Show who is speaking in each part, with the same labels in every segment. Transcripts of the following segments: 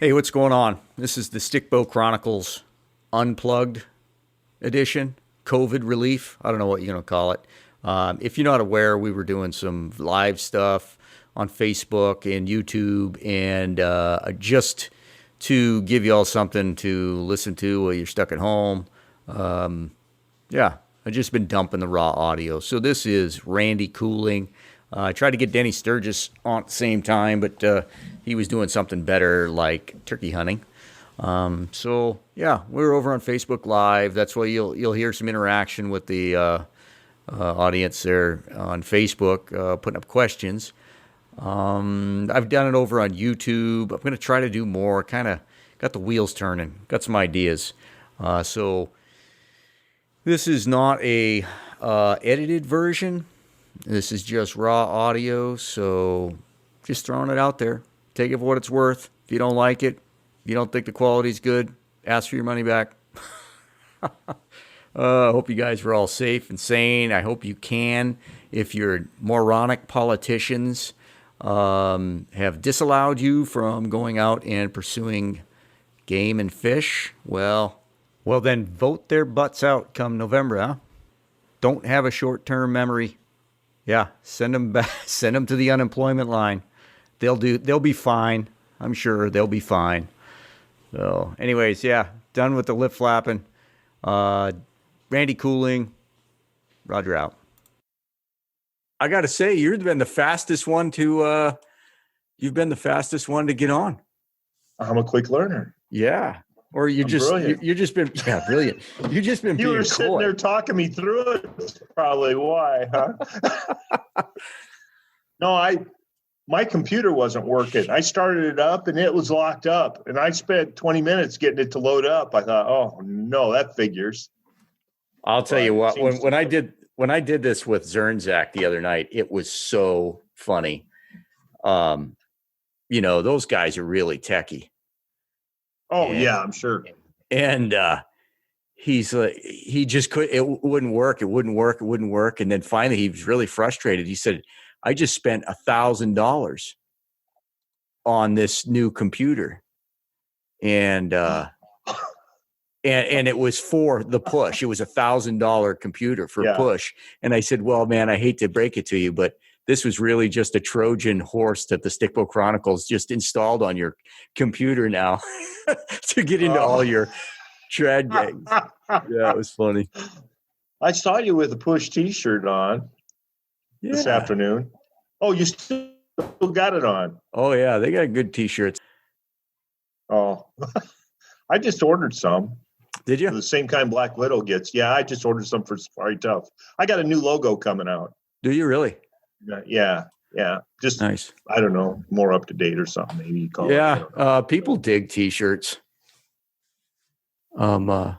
Speaker 1: Hey, what's going on? This is the Stickbow Chronicles Unplugged edition, COVID relief. I don't know what you're going to call it. If you're not aware, we were doing some live stuff on Facebook and YouTube, and just to give you all something to listen to while you're stuck at home. Yeah, I've just been dumping the raw audio. So this is Randy Cooling. I tried to get Denny Sturgis on at the same time, but he was doing something better, like turkey hunting. So yeah, we're over on Facebook Live. That's why you'll hear some interaction with the audience there on Facebook, putting up questions. I've done it over on YouTube. I'm going to try to do more. Kind of got the wheels turning. Got some ideas. So this is not a edited version. This is just raw audio, so just throwing it out there. Take it for what it's worth. If you don't like it, if you don't think the quality's good, ask for your money back. I hope you guys were all safe and sane. I hope you can. If your moronic politicians have disallowed you from going out and pursuing game and fish, well, then vote their butts out come November, huh? Don't have a short-term memory. Yeah, send them back. Send them to the unemployment line. They'll be fine. I'm sure they'll be fine. So, anyways, yeah, done with the lip flapping. Randy Cooling, Roger out. I got to say, you've been the fastest one to get on.
Speaker 2: I'm a quick learner.
Speaker 1: Yeah. Or you're just brilliant. Brilliant. You just been.
Speaker 2: You
Speaker 1: being
Speaker 2: were sitting
Speaker 1: coy.
Speaker 2: there talking me through it. That's probably why, huh? No, my computer wasn't working. I started it up and it was locked up, and I spent 20 minutes getting it to load up. I thought, oh no, that figures.
Speaker 1: I'll tell you what. When I did this with Zernzak the other night, it was so funny. Those guys are really techie.
Speaker 2: Oh, yeah, I'm sure.
Speaker 1: And he's like, he just couldn't, it wouldn't work. And then finally he was really frustrated. He said, I just spent $1,000 on this new computer. And it was for the push. It was $1,000 computer for push. And I said, well, man, I hate to break it to you, but this was really just a Trojan horse that the Stickbow Chronicles just installed on your computer now to get into all your trad gangs. Yeah, it was funny.
Speaker 2: I saw you with a push T-shirt on this afternoon. Oh, you still got it on?
Speaker 1: Oh, yeah. They got good T-shirts.
Speaker 2: Oh, I just ordered some.
Speaker 1: Did you?
Speaker 2: The same kind Black Widow gets. Yeah, I just ordered some for Safari Tuff. I got a new logo coming out.
Speaker 1: Do you really?
Speaker 2: Yeah. Just nice. I don't know, more up to date or something. Maybe you call it.
Speaker 1: Yeah, people dig T-shirts. See, I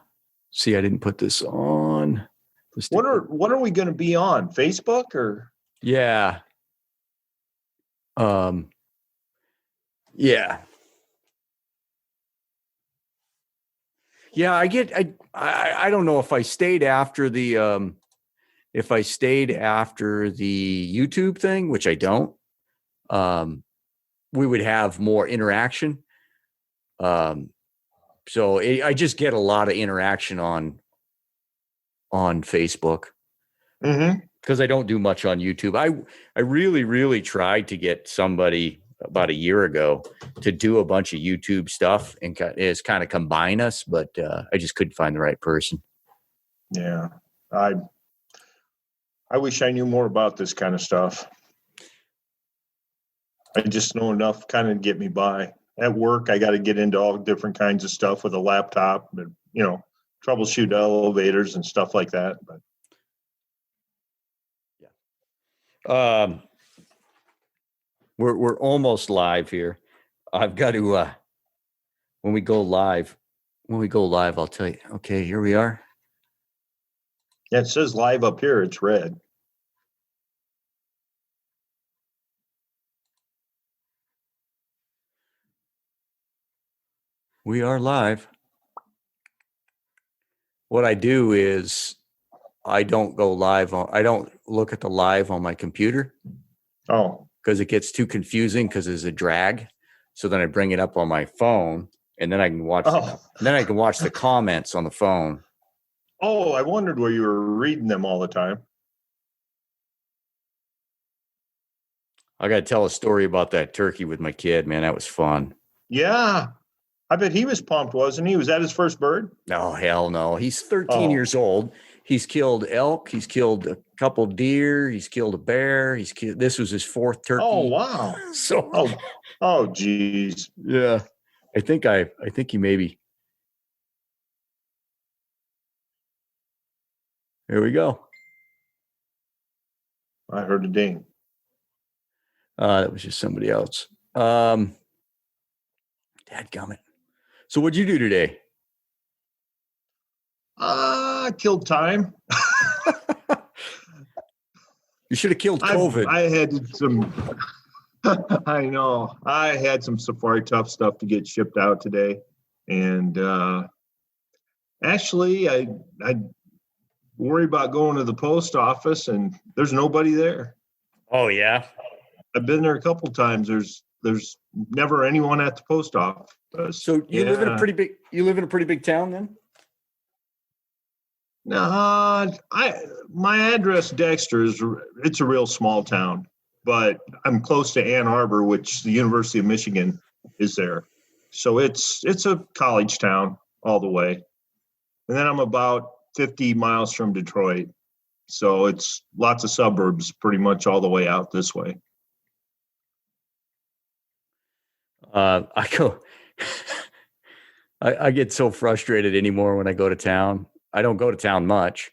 Speaker 1: didn't put this on.
Speaker 2: What are we going to be on? Facebook or?
Speaker 1: Yeah. Yeah. Yeah, I don't know if I stayed after the YouTube thing, which I don't, we would have more interaction. So I just get a lot of interaction on Facebook because I don't do much on YouTube. I really, really tried to get somebody about a year ago to do a bunch of YouTube stuff and kind of combine us, but I just couldn't find the right person.
Speaker 2: Yeah, I wish I knew more about this kind of stuff. I just know enough kind of to get me by. At work, I got to get into all different kinds of stuff with a laptop, and troubleshoot elevators and stuff like that. But
Speaker 1: yeah, we're almost live here. I've got to when we go live, I'll tell you. Okay, here we are.
Speaker 2: Yeah, it says live up here. It's red.
Speaker 1: We are live. What I do is I don't look at the live on my computer.
Speaker 2: Oh.
Speaker 1: Because it gets too confusing because there's a drag. So then I bring it up on my phone, and then I can watch.
Speaker 2: Oh.
Speaker 1: Then I can watch the comments on the phone.
Speaker 2: Oh, I wondered where you were reading them all the time.
Speaker 1: I got to tell a story about that turkey with my kid, man. That was fun.
Speaker 2: Yeah. I bet he was pumped, wasn't he? Was that his first bird?
Speaker 1: Oh, hell no. He's 13 years old. He's killed elk. He's killed a couple deer. He's killed a bear. This was his fourth turkey.
Speaker 2: Oh, wow.
Speaker 1: So,
Speaker 2: oh, geez.
Speaker 1: Yeah. I think he maybe. Here we go.
Speaker 2: I heard a ding.
Speaker 1: That was just somebody else. Dadgummit. So what'd you do today?
Speaker 2: I killed time.
Speaker 1: You should have killed COVID.
Speaker 2: I had some. I know. I had some Safari Tuff stuff to get shipped out today, and actually, I worry about going to the post office, and there's nobody there.
Speaker 1: Oh yeah.
Speaker 2: I've been there a couple times. There's never anyone at the post office.
Speaker 1: So you live in a pretty big town then?
Speaker 2: No, my address, Dexter, it's a real small town, but I'm close to Ann Arbor, which the University of Michigan is there. So it's a college town all the way. And then I'm about 50 miles from Detroit. So it's lots of suburbs pretty much all the way out this way.
Speaker 1: I get so frustrated anymore when I go to town. I don't go to town much,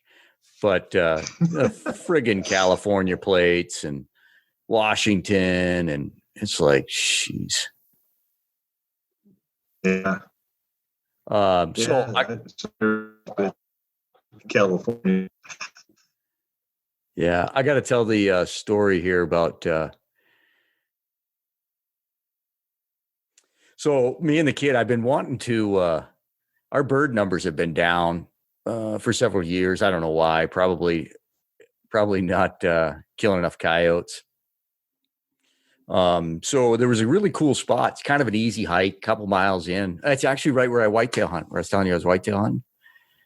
Speaker 1: but friggin' California plates and Washington, and it's like, jeez.
Speaker 2: Yeah. California.
Speaker 1: Yeah, I got to tell the story here about. So me and the kid, I've been wanting to. Our bird numbers have been down for several years. I don't know why. Probably not killing enough coyotes. So there was a really cool spot. It's kind of an easy hike, a couple miles in. It's actually right where I whitetail hunt, where I was telling you I was whitetail hunting.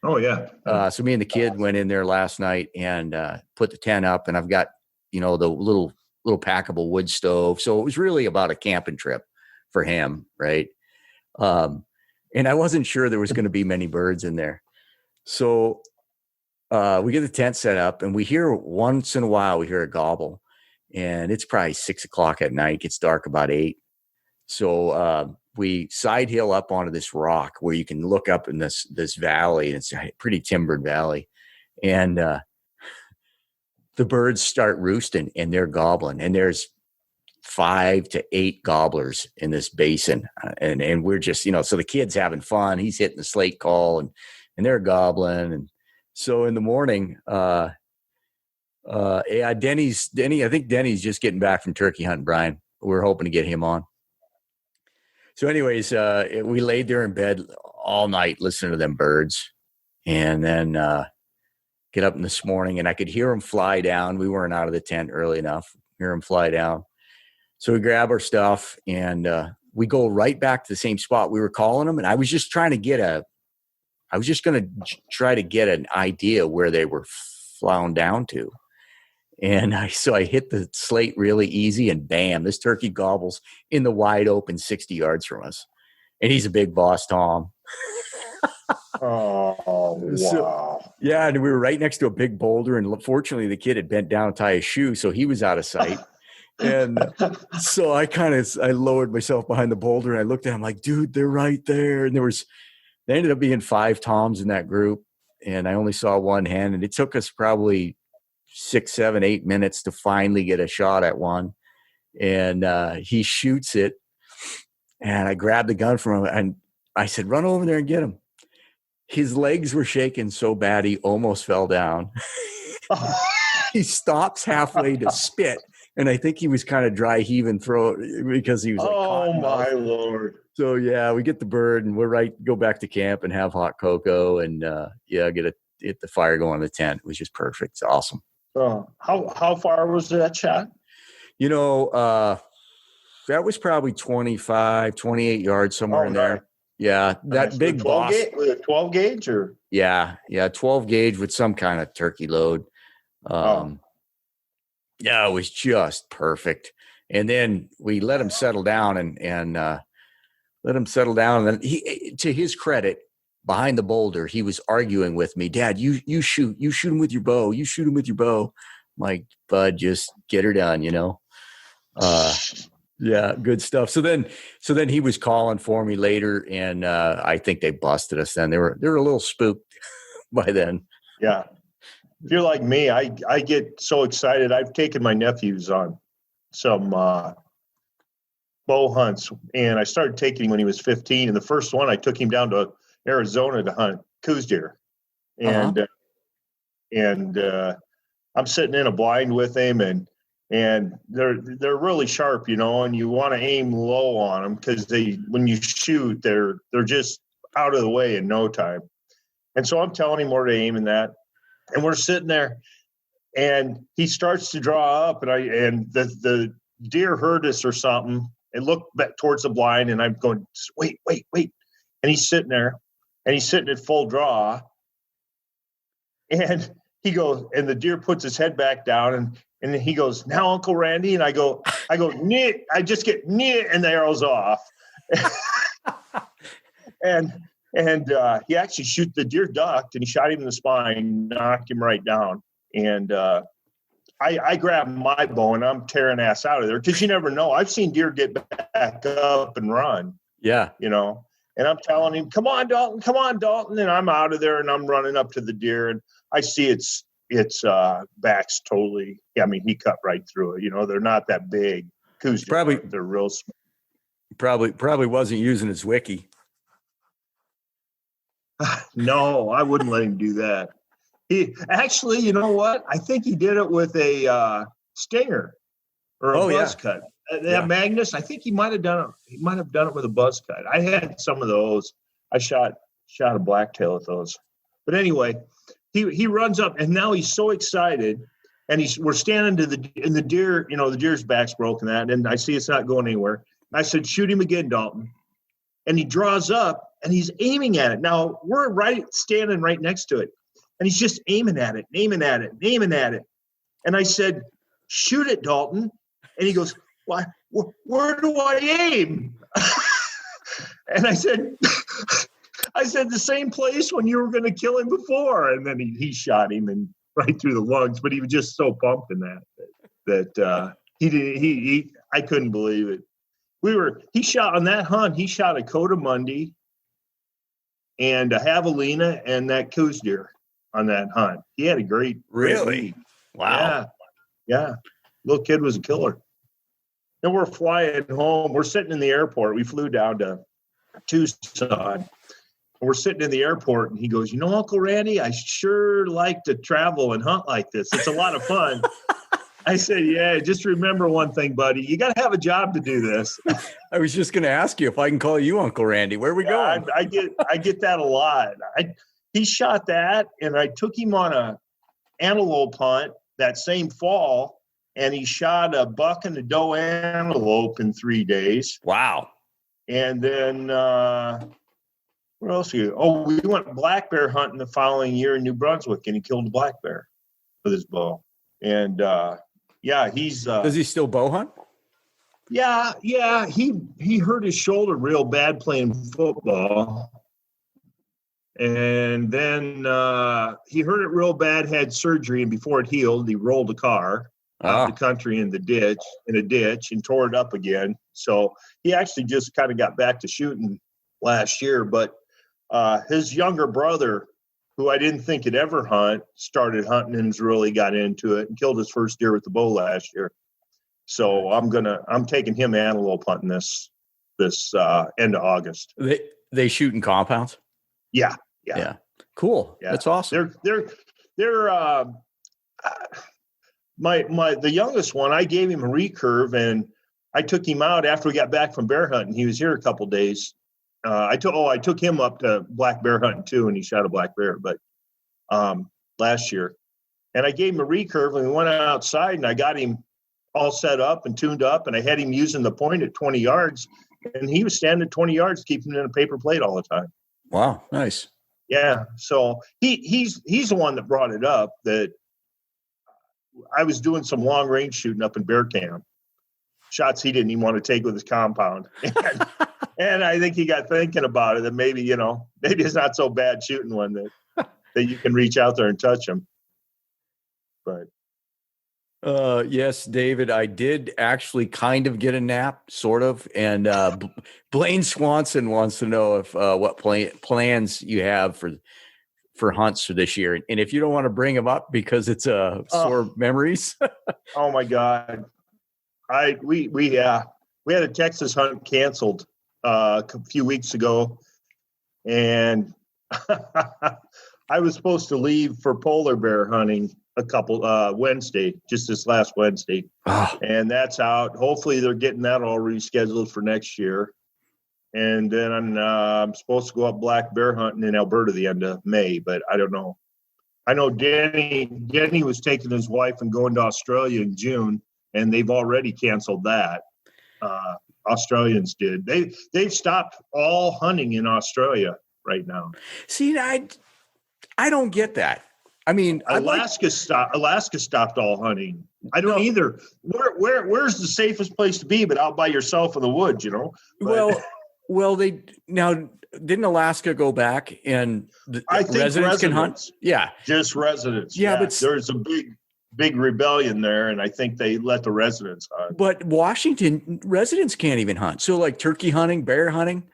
Speaker 2: Oh yeah.
Speaker 1: So me and the kid went in there last night and put the tent up, and I've got, the little packable wood stove. So it was really about a camping trip for him. Right. And I wasn't sure there was going to be many birds in there. So we get the tent set up, and once in a while, we hear a gobble, and it's probably 6 o'clock at night. It gets dark about 8. So we side hill up onto this rock where you can look up in this valley. It's a pretty timbered valley. And the birds start roosting, and they're gobbling, and there's 5 to 8 gobblers in this basin. And we're just, so the kid's having fun. He's hitting the slate call, and they're gobbling. And so in the morning, Denny, I think Denny's just getting back from turkey hunting, Brian. We're hoping to get him on. So anyways, we laid there in bed all night listening to them birds, and then get up in this morning, and I could hear them fly down. We weren't out of the tent early enough. Hear them fly down. So we grab our stuff, and we go right back to the same spot we were calling them. And I was just going to try to get an idea where they were flown down to. And so I hit the slate really easy, and bam, this turkey gobbles in the wide open 60 yards from us. And he's a big boss, Tom.
Speaker 2: Oh, wow.
Speaker 1: So, yeah, and we were right next to a big boulder, and fortunately the kid had bent down to tie his shoe, so he was out of sight. And so I lowered myself behind the boulder, and I looked at him like, dude, they're right there. And there ended up being 5 toms in that group, and I only saw one hen, and it took us probably 6, 7, 8 minutes to finally get a shot at one. And he shoots it, and I grabbed the gun from him, and I said, run over there and get him. His legs were shaking so bad he almost fell down. He stops halfway to spit, and I think he was kind of dry heaving throat because he was like,
Speaker 2: oh my Lord.
Speaker 1: So yeah, we get the bird, and we're go back to camp and have hot cocoa, and get the fire going in the tent. It was just perfect. It's awesome.
Speaker 2: How far was that shot?
Speaker 1: probably 25, 28 yards, somewhere in there.
Speaker 2: Nice.
Speaker 1: Yeah. That
Speaker 2: Nice.
Speaker 1: big boss.
Speaker 2: With a 12 gauge or?
Speaker 1: Yeah. 12 gauge with some kind of turkey load. Yeah, it was just perfect. And then we let him settle down and let him settle down. And then he, to his credit, behind the boulder, he was arguing with me. Dad, you shoot him with your bow. You shoot him with your bow. I'm like, bud, just get her done, Yeah, good stuff. So then he was calling for me later, and I think they busted us then. They were a little spooked by then.
Speaker 2: Yeah. If you're like me, I get so excited. I've taken my nephews on some bow hunts, and I started taking him when he was 15. And the first one, I took him down to Arizona to hunt coos deer, and I'm sitting in a blind with him, and they're really sharp, and you want to aim low on them because when you shoot, they're just out of the way in no time. And so I'm telling him where to aim and that. And we're sitting there, and he starts to draw up, and the deer heard us or something, and looked back towards the blind, and I'm going, wait. And he's sitting there, and he's sitting at full draw, and he goes, and the deer puts his head back down, and he goes, now, Uncle Randy, and I go, knit. I just get knit, and the arrow's off. And he actually the deer ducked, and he shot him in the spine, knocked him right down. And I grabbed my bow, and I'm tearing ass out of there because you never know. I've seen deer get back up and run.
Speaker 1: Yeah.
Speaker 2: And I'm telling him, come on, Dalton. And I'm out of there, and I'm running up to the deer, and I see its back's totally, he cut right through it. They're not that big. Coos deer, they're real small.
Speaker 1: Probably wasn't using his wiki.
Speaker 2: No, I wouldn't let him do that. He actually, you know what? I think he did it with a stinger or a buzz cut. That Magnus, I think he might have done it. He might have done it with a buzz cut. I had some of those. I shot a blacktail with those. But anyway, he runs up, and now he's so excited, and we're standing in the deer. The deer's back's broken, and I see it's not going anywhere. I said, shoot him again, Dalton. And he draws up, and he's aiming at it. Now, we're standing right next to it, and he's just aiming at it. And I said, shoot it, Dalton. And he goes, why? Where do I aim? And I said, the same place when you were going to kill him before. And then he shot him and right through the lungs, but he was just so pumped in that I couldn't believe it. He shot on that hunt. He shot a Cotamundi and a javelina and that coos deer on that hunt. He had a great
Speaker 1: really? Wow.
Speaker 2: Yeah. Little kid was a killer. Then we're flying home. We're sitting in the airport. We flew down to Tucson. We're sitting in the airport, and he goes, Uncle Randy, I sure like to travel and hunt like this. It's a lot of fun. I said, yeah, just remember one thing, buddy. You got to have a job to do this.
Speaker 1: I was just going to ask you if I can call you Uncle Randy. Where are we going?
Speaker 2: I get that a lot. He shot that, and I took him on a antelope hunt that same fall, and he shot a buck and a doe antelope in 3 days.
Speaker 1: Wow.
Speaker 2: And then what else? We went black bear hunting the following year in New Brunswick, and he killed a black bear with his bow. And he's
Speaker 1: does he still bow hunt?
Speaker 2: Yeah. He hurt his shoulder real bad playing football. And then he hurt it real bad, had surgery, and before it healed, he rolled a car out the country in a ditch, and tore it up again. So he actually just kind of got back to shooting last year. But his younger brother, who I didn't think could ever hunt, started hunting and really got into it and killed his first deer with the bow last year. So I'm taking him antelope hunting this end of August.
Speaker 1: They shoot in compounds?
Speaker 2: Yeah.
Speaker 1: Cool. Yeah. That's awesome.
Speaker 2: They're the youngest one, I gave him a recurve, and I took him out after we got back from bear hunting. He was here a couple days. I took him up to black bear hunting too, and he shot a black bear, but last year. And I gave him a recurve, and we went outside, and I got him all set up and tuned up, and I had him using the point at 20 yards, and he was standing at 20 yards, keeping it in a paper plate all the time.
Speaker 1: Wow, nice.
Speaker 2: Yeah, so he's the one that brought it up, that I was doing some long range shooting up in bear camp, shots he didn't even want to take with his compound. And I think he got thinking about it, that maybe it's not so bad shooting one that you can reach out there and touch him. But
Speaker 1: yes, David, I did actually kind of get a nap, sort of. And Blaine Swanson wants to know if what plans you have for hunts for this year, and if you don't want to bring them up because it's sore memories.
Speaker 2: Oh my God, we had a Texas hunt canceled a few weeks ago, and I was supposed to leave for polar bear hunting a couple Wednesday, just this last Wednesday, and that's out. Hopefully, they're getting that all rescheduled for next year. And then I'm supposed to go up black bear hunting in Alberta the end of May, but I don't know. I know Denny was taking his wife and going to Australia in June, and they've already canceled that. Australians did. They've stopped all hunting in Australia right now.
Speaker 1: See, I don't get that. I mean,
Speaker 2: Alaska stopped all hunting. I don't either. Where's the safest place to be but out by yourself in the woods, But,
Speaker 1: well, didn't Alaska go back and
Speaker 2: I think
Speaker 1: residents can hunt? Yeah,
Speaker 2: just residents.
Speaker 1: Yeah, but
Speaker 2: there's a big rebellion there, and I think they let the residents hunt.
Speaker 1: But Washington residents can't even hunt. So, like turkey hunting, bear hunting,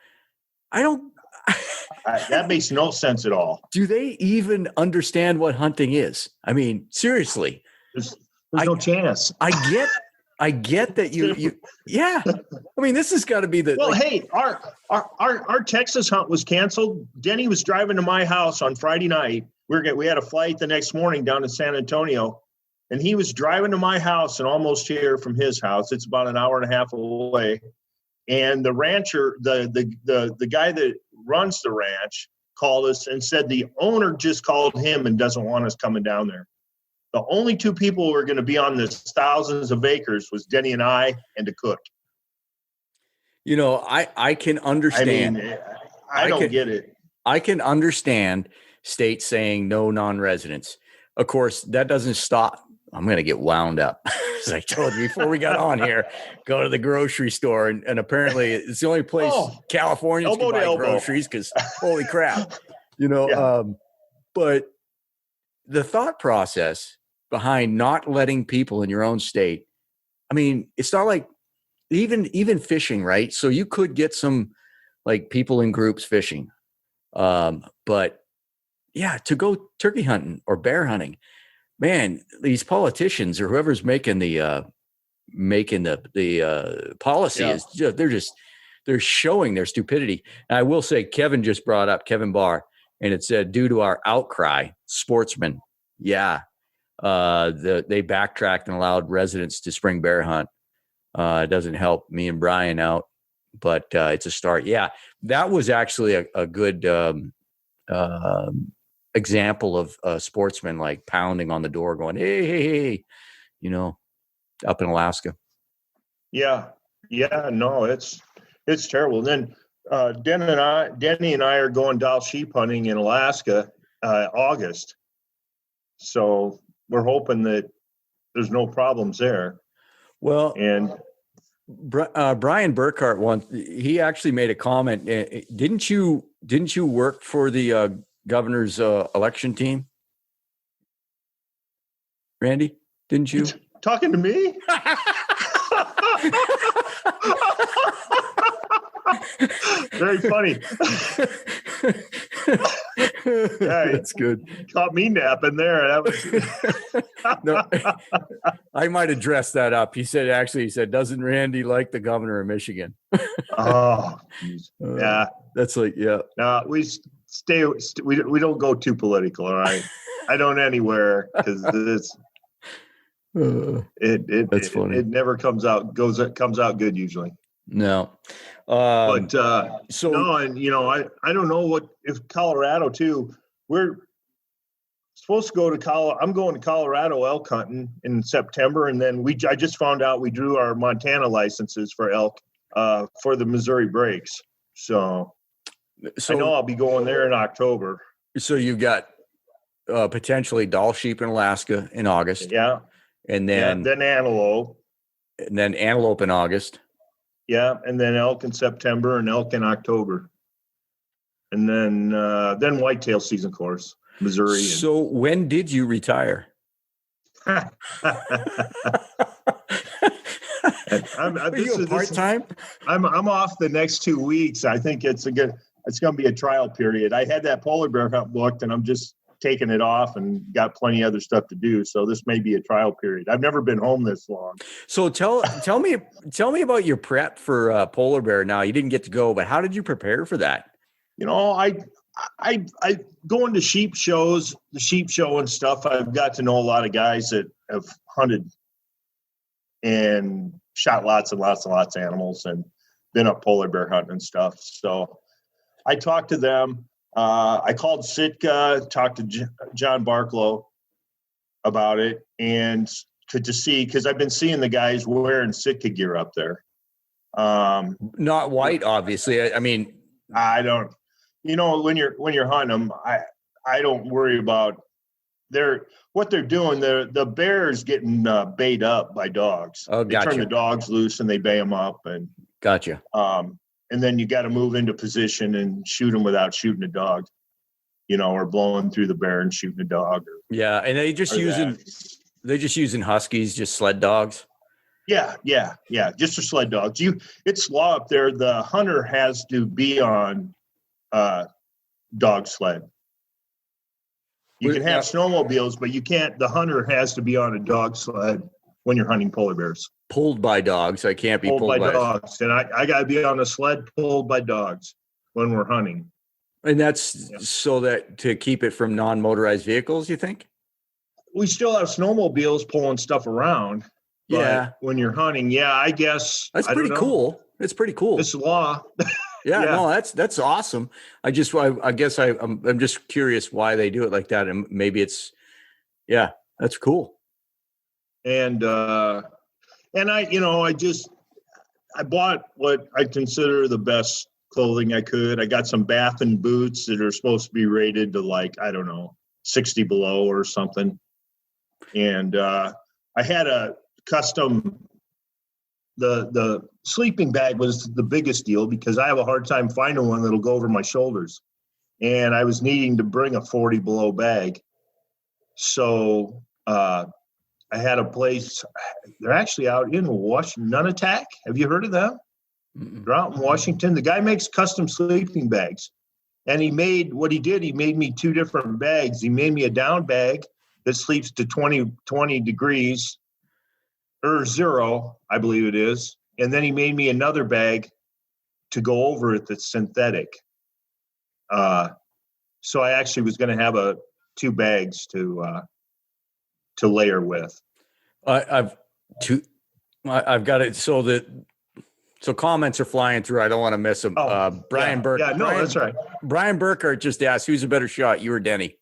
Speaker 2: that makes no sense at all.
Speaker 1: Do they even understand what hunting is? I mean, seriously,
Speaker 2: there's no chance.
Speaker 1: I get that you yeah. I mean, this has got to be the.
Speaker 2: Well, hey, our Texas hunt was canceled. Denny was driving to my house on Friday night. We had a flight the next morning down to San Antonio, and he was driving to my house and almost here from his house. It's about an hour and a half away. And the rancher, the guy that runs the ranch, called us and said the owner just called him and doesn't want us coming down there. The only two people who are going to be on this thousands of acres was Denny and I and a cook.
Speaker 1: I can understand.
Speaker 2: I mean, I don't get it.
Speaker 1: I can understand states saying no non-residents. Of course, that doesn't stop. I'm going to get wound up. As I told you before we got on here, go to the grocery store. And apparently it's the only place Californians can buy groceries because holy crap, but the thought process behind not letting people in your own state, I mean, it's not like even fishing, right? So you could get some like people in groups fishing. But yeah, to go turkey hunting or bear hunting, man, these politicians or whoever's making the policy is just they're showing their stupidity. And I will say, Kevin just brought up Kevin Barr, and it said due to our outcry, sportsmen, they backtracked and allowed residents to spring bear hunt. It doesn't help me and Brian out, but it's a start. Yeah, that was actually a good example of sportsmen like pounding on the door going, hey, up in Alaska.
Speaker 2: Yeah. No, it's terrible. And then Denny and I are going Dall sheep hunting in Alaska, August. So we're hoping that there's no problems there.
Speaker 1: Well,
Speaker 2: and
Speaker 1: Brian Burkhart he actually made a comment. Didn't you work for the governor's election team, Randy? Didn't you?
Speaker 2: Talking to me? Very funny. Yeah,
Speaker 1: that's good.
Speaker 2: Caught me napping there. That was
Speaker 1: no, I might have dressed that up. He said, doesn't Randy like the governor of Michigan?
Speaker 2: Oh, yeah.
Speaker 1: That's like, yeah.
Speaker 2: No, we don't go too political. All right. I don't anywhere because it's
Speaker 1: that's funny.
Speaker 2: It never comes out good usually.
Speaker 1: No.
Speaker 2: And I don't know if Colorado too, supposed to go to Colorado. I'm going to Colorado elk hunting in September, and then I just found out we drew our Montana licenses for elk for the Missouri breaks. So I know I'll be going there in October.
Speaker 1: So you've got potentially Dall sheep in Alaska in August.
Speaker 2: Yeah.
Speaker 1: And then
Speaker 2: antelope.
Speaker 1: And then antelope in August.
Speaker 2: Yeah, and then elk in September and elk in October. And then whitetail season, of course, Missouri.
Speaker 1: So when did you retire?
Speaker 2: Are
Speaker 1: you part-time?
Speaker 2: I'm off the next 2 weeks. I think it's going to be a trial period. I had that polar bear hunt booked, and I'm just taking it off and got plenty of other stuff to do. So this may be a trial period. I've never been home this long. So
Speaker 1: tell me about your prep for polar bear. Now, you didn't get to go, but how did you prepare for that?
Speaker 2: I going to sheep shows, the sheep show and stuff. I've got to know a lot of guys that have hunted and shot lots and lots and lots of animals and been up polar bear hunting and stuff. So I talked to them. I called Sitka, talked to John Barklow about it, and to see, because I've been seeing the guys wearing Sitka gear up there.
Speaker 1: Not white, obviously. I mean,
Speaker 2: I don't. When you're hunting them, I don't worry about what they're doing. The bear's getting bayed up by dogs.
Speaker 1: Oh, gotcha.
Speaker 2: They turn the dogs loose and they bay them up, and
Speaker 1: gotcha.
Speaker 2: And then you got to move into position and shoot them without shooting a dog, or blowing through the bear and shooting a dog.
Speaker 1: Yeah, and they're just using huskies, just sled dogs.
Speaker 2: Yeah, just for sled dogs. It's law up there. The hunter has to be on dog sled. You can have snowmobiles, but you can't. The hunter has to be on a dog sled when you're hunting polar bears.
Speaker 1: Pulled by dogs. I can't be pulled by
Speaker 2: dogs. And I got to be on a sled pulled by dogs when we're hunting.
Speaker 1: And that's so that to keep it from non-motorized vehicles, you think?
Speaker 2: We still have snowmobiles pulling stuff around.
Speaker 1: Yeah.
Speaker 2: When you're hunting, I guess.
Speaker 1: That's pretty cool. It's pretty cool.
Speaker 2: It's law.
Speaker 1: Yeah, no, that's awesome. I guess I'm just curious why they do it like that. And maybe it's, that's cool.
Speaker 2: And I bought what I consider the best clothing I could. I got some Baffin boots that are supposed to be rated to 60 below or something. And I had a custom, the sleeping bag was the biggest deal because I have a hard time finding one that'll go over my shoulders. And I was needing to bring a 40 below bag. So, I had a place, they're actually out in Washington, Nunatak. Have you heard of them? Mm-mm. They're out in Washington. The guy makes custom sleeping bags. And he made me two different bags. He made me a down bag that sleeps to 20 degrees or 0, I believe it is. And then he made me another bag to go over it that's synthetic. So I actually was going to have two bags to layer with.
Speaker 1: I've got it. So comments are flying through. I don't want to miss them. Brian Burke.
Speaker 2: Yeah, no, that's right.
Speaker 1: Brian Burkhardt just asked, who's a better shot, you or Denny?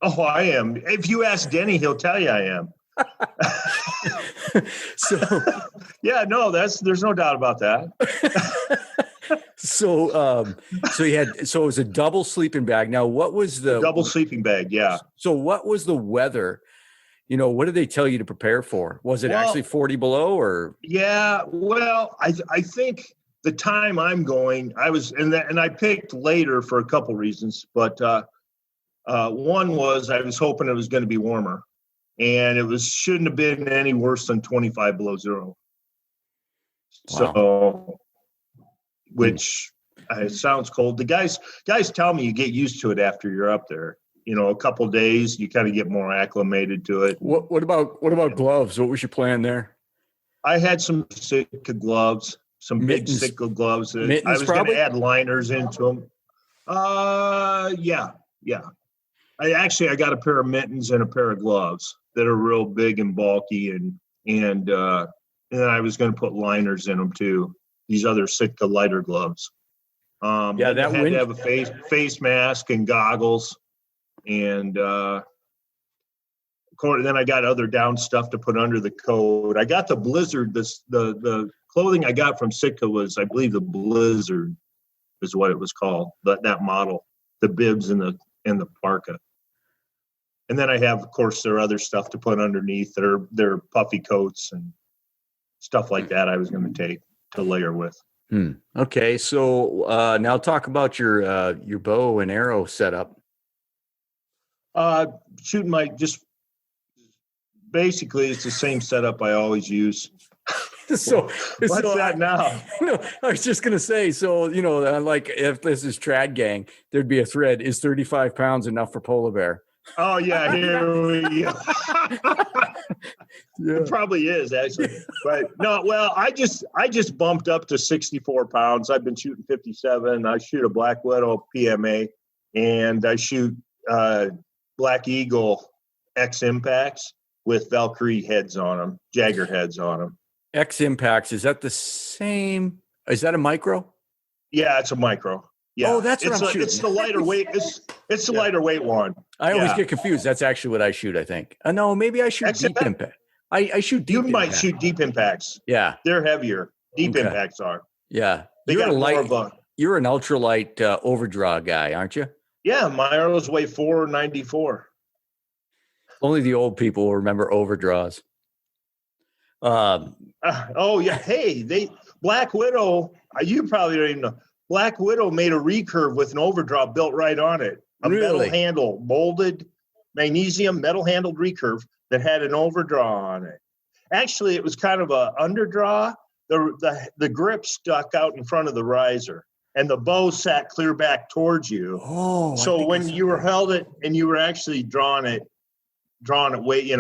Speaker 2: Oh, I am. If you ask Denny, he'll tell you I am. There's no doubt about that.
Speaker 1: So it was a double sleeping bag. Now, what was the
Speaker 2: double sleeping bag? Yeah.
Speaker 1: So what was the weather? What did they tell you to prepare for? Was it actually 40 below or?
Speaker 2: Yeah. Well, I think the time I'm going, and I picked later for a couple reasons, but one was I was hoping it was going to be warmer, and shouldn't have been any worse than 25 below 0. Wow. So, which it sounds cold. The guys tell me you get used to it after you're up there. A couple of days, you kind of get more acclimated to it.
Speaker 1: What about gloves? What was your plan there?
Speaker 2: I had some Sitka gloves, some big Sitka gloves. I was going to add liners into them. Yeah. I got a pair of mittens and a pair of gloves that are real big and bulky, and then I was going to put liners in them too. These other Sitka lighter gloves. I had to have a face mask and goggles. And then I got other down stuff to put under the coat. I got the Blizzard. The clothing I got from Sitka was, I believe, the Blizzard is what it was called. That model, the bibs and the parka. And then I have, of course, there are other stuff to put underneath. Their puffy coats and stuff like that. I was going to take to layer with.
Speaker 1: Okay, so now talk about your bow and arrow setup.
Speaker 2: Shooting basically it's the same setup I always use.
Speaker 1: So
Speaker 2: what's that now?
Speaker 1: No, I was just gonna say. So like if this is trad gang, there'd be a thread. Is 35 pounds enough for polar bear?
Speaker 2: Oh yeah, here we go. Yeah. It probably is actually, but no. Well, I just bumped up to 64 pounds. I've been shooting 57. I shoot a Black Widow PMA, and I shoot Black Eagle X Impacts with Valkyrie heads on them, Jagger heads on them.
Speaker 1: X Impacts, is that the same? Is that a micro?
Speaker 2: Yeah, it's a micro. Yeah.
Speaker 1: Oh, that's what I'm shooting.
Speaker 2: It's the lighter weight. It's the lighter weight one.
Speaker 1: I always get confused. That's actually what I shoot, I think. No, maybe I shoot deep impact. I shoot deep impact.
Speaker 2: You might shoot deep impacts.
Speaker 1: Yeah.
Speaker 2: They're heavier. Deep impacts are.
Speaker 1: Yeah.
Speaker 2: You're
Speaker 1: an ultralight overdraw guy, aren't you?
Speaker 2: Yeah, my arrows weigh 494.
Speaker 1: Only the old people will remember overdraws.
Speaker 2: Oh yeah. Hey, Black Widow. You probably don't even know. Black Widow made a recurve with an overdraw built right on it. A metal handle, molded magnesium metal handled recurve that had an overdraw on it. Actually, it was kind of a underdraw. The grip stuck out in front of the riser, and the bow sat clear back towards you.
Speaker 1: Oh,
Speaker 2: so when you were held it and you were actually drawing it way,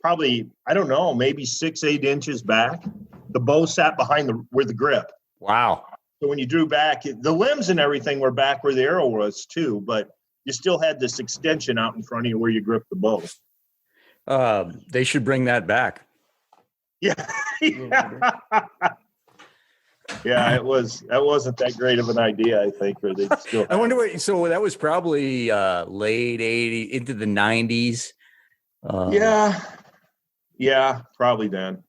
Speaker 2: probably, I don't know, maybe 6-8 inches back, the bow sat behind where the grip.
Speaker 1: Wow.
Speaker 2: So when you drew back, the limbs and everything were back where the arrow was too, but you still had this extension out in front of you where you grip the bow.
Speaker 1: They should bring that back.
Speaker 2: Yeah. Yeah, that wasn't that great of an idea, I think. Or they still.
Speaker 1: I wonder so that was probably late 80s into the 90s.
Speaker 2: Yeah, probably then.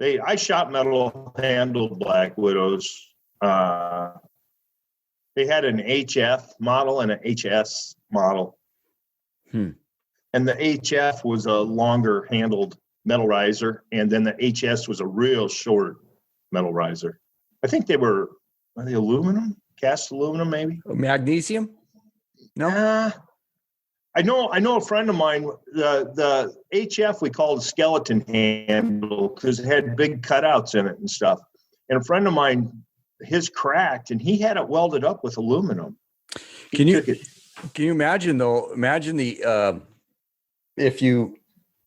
Speaker 2: I shot metal handled Black Widows. They had an HF model and an HS model. And the HF was a longer handled metal riser, and then the HS was a real short metal riser. I think are they aluminum? Cast aluminum, maybe?
Speaker 1: Magnesium? No.
Speaker 2: I know a friend of mine, the HF we called a skeleton handle because it had big cutouts in it and stuff. And a friend of mine, his cracked, and he had it welded up with aluminum.
Speaker 1: Can you imagine though? Imagine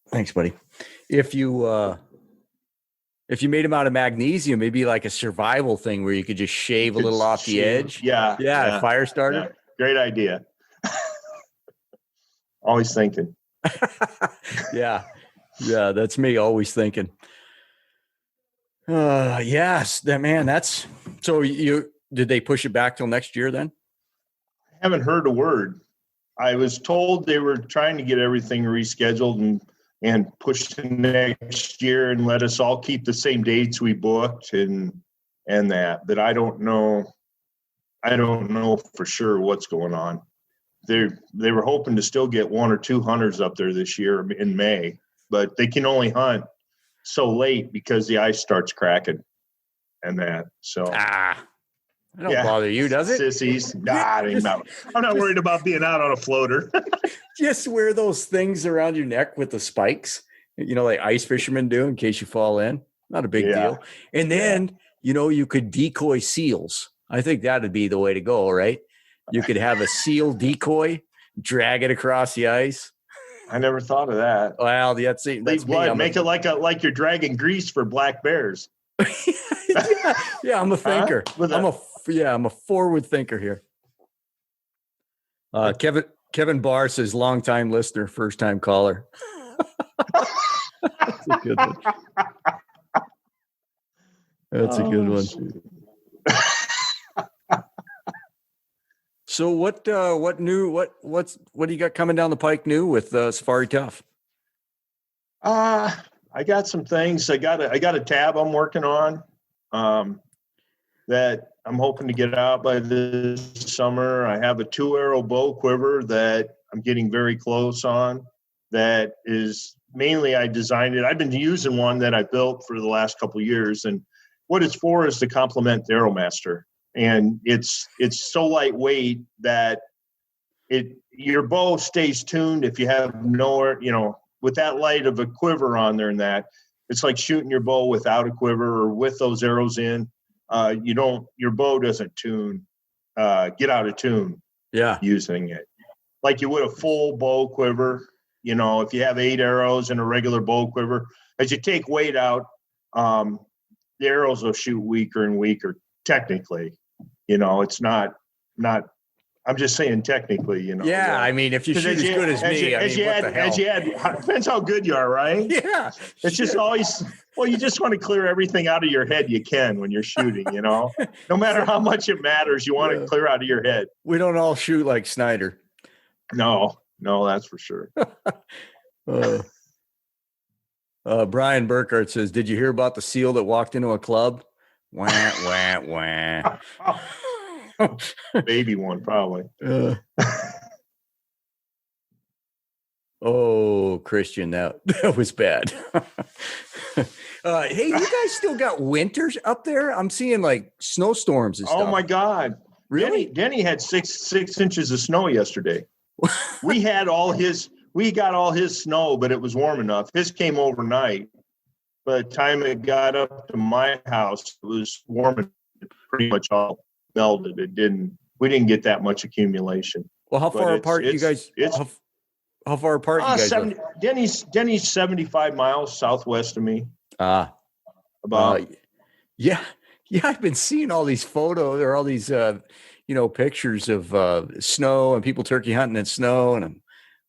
Speaker 1: thanks, buddy. If you made them out of magnesium, it'd be like a survival thing where you could just shave a little off the edge.
Speaker 2: Yeah.
Speaker 1: Fire starter.
Speaker 2: Yeah. Great idea. Always thinking.
Speaker 1: Yeah, that's me. Always thinking. Yes, that's so. Did they push it back till next year? Then
Speaker 2: I haven't heard a word. I was told they were trying to get everything rescheduled and pushed to next year and let us all keep the same dates we booked and that. But I don't know. I don't know for sure what's going on. They were hoping to still get 1 or 2 hunters up there this year in May, but they can only hunt so late because the ice starts cracking and that. So
Speaker 1: it don't bother you, does it?
Speaker 2: Sissies. I'm not worried about being out on a floater.
Speaker 1: Just wear those things around your neck with the spikes, like ice fishermen do in case you fall in. Not a big deal. And then, you could decoy seals. I think that'd be the way to go, right? You could have a seal decoy, drag it across the ice.
Speaker 2: I never thought of that.
Speaker 1: Well, that's me.
Speaker 2: Make it like you're dragging grease for black bears.
Speaker 1: Yeah, I'm a thinker. I'm a forward thinker here. Kevin Barr says, long-time listener, first-time caller. That's a good one. That's a good one. So what do you got coming down the pike new with Safari Tuff?
Speaker 2: I got some things. I got a tab I'm working on that I'm hoping to get out by this summer. I have a 2-arrow bow quiver that I'm getting very close on. That is mainly, I designed it. I've been using one that I built for the last couple of years, and what it's for is to complement the Arrowmaster. And it's so lightweight that your bow stays tuned if you have nowhere, with that light of a quiver on there, and that it's like shooting your bow without a quiver or with those arrows in. Your bow doesn't get out of tune.
Speaker 1: Yeah.
Speaker 2: Using it like you would a full bow quiver. If you have 8 arrows in a regular bow quiver, as you take weight out, the arrows will shoot weaker and weaker. Technically, it's not. I'm just saying technically,
Speaker 1: Yeah, I mean, if you shoot as good as me, what the hell?
Speaker 2: Depends how good you are, right?
Speaker 1: Yeah.
Speaker 2: It's just always, you just want to clear everything out of your head you can when you're shooting, No matter how much it matters, you want to clear out of your head.
Speaker 1: We don't all shoot like Snyder.
Speaker 2: No, that's for sure.
Speaker 1: Brian Burkhardt says, did you hear about the seal that walked into a club? Wah, wah, wah.
Speaker 2: Baby one, probably.
Speaker 1: Oh, Christian, that was bad. Hey, you guys still got winters up there? I'm seeing like snowstorms and stuff.
Speaker 2: Oh my God.
Speaker 1: Really?
Speaker 2: Denny had six inches of snow yesterday. We got all his snow, but it was warm enough. His came overnight. By the time it got up to my house, it was warm and pretty much all melted. We didn't get that much accumulation.
Speaker 1: Well, how far apart you guys? How far apart you guys?
Speaker 2: Denny's 75 miles southwest of me.
Speaker 1: Yeah. I've been seeing all these photos or all these pictures of snow and people turkey hunting in snow, and I'm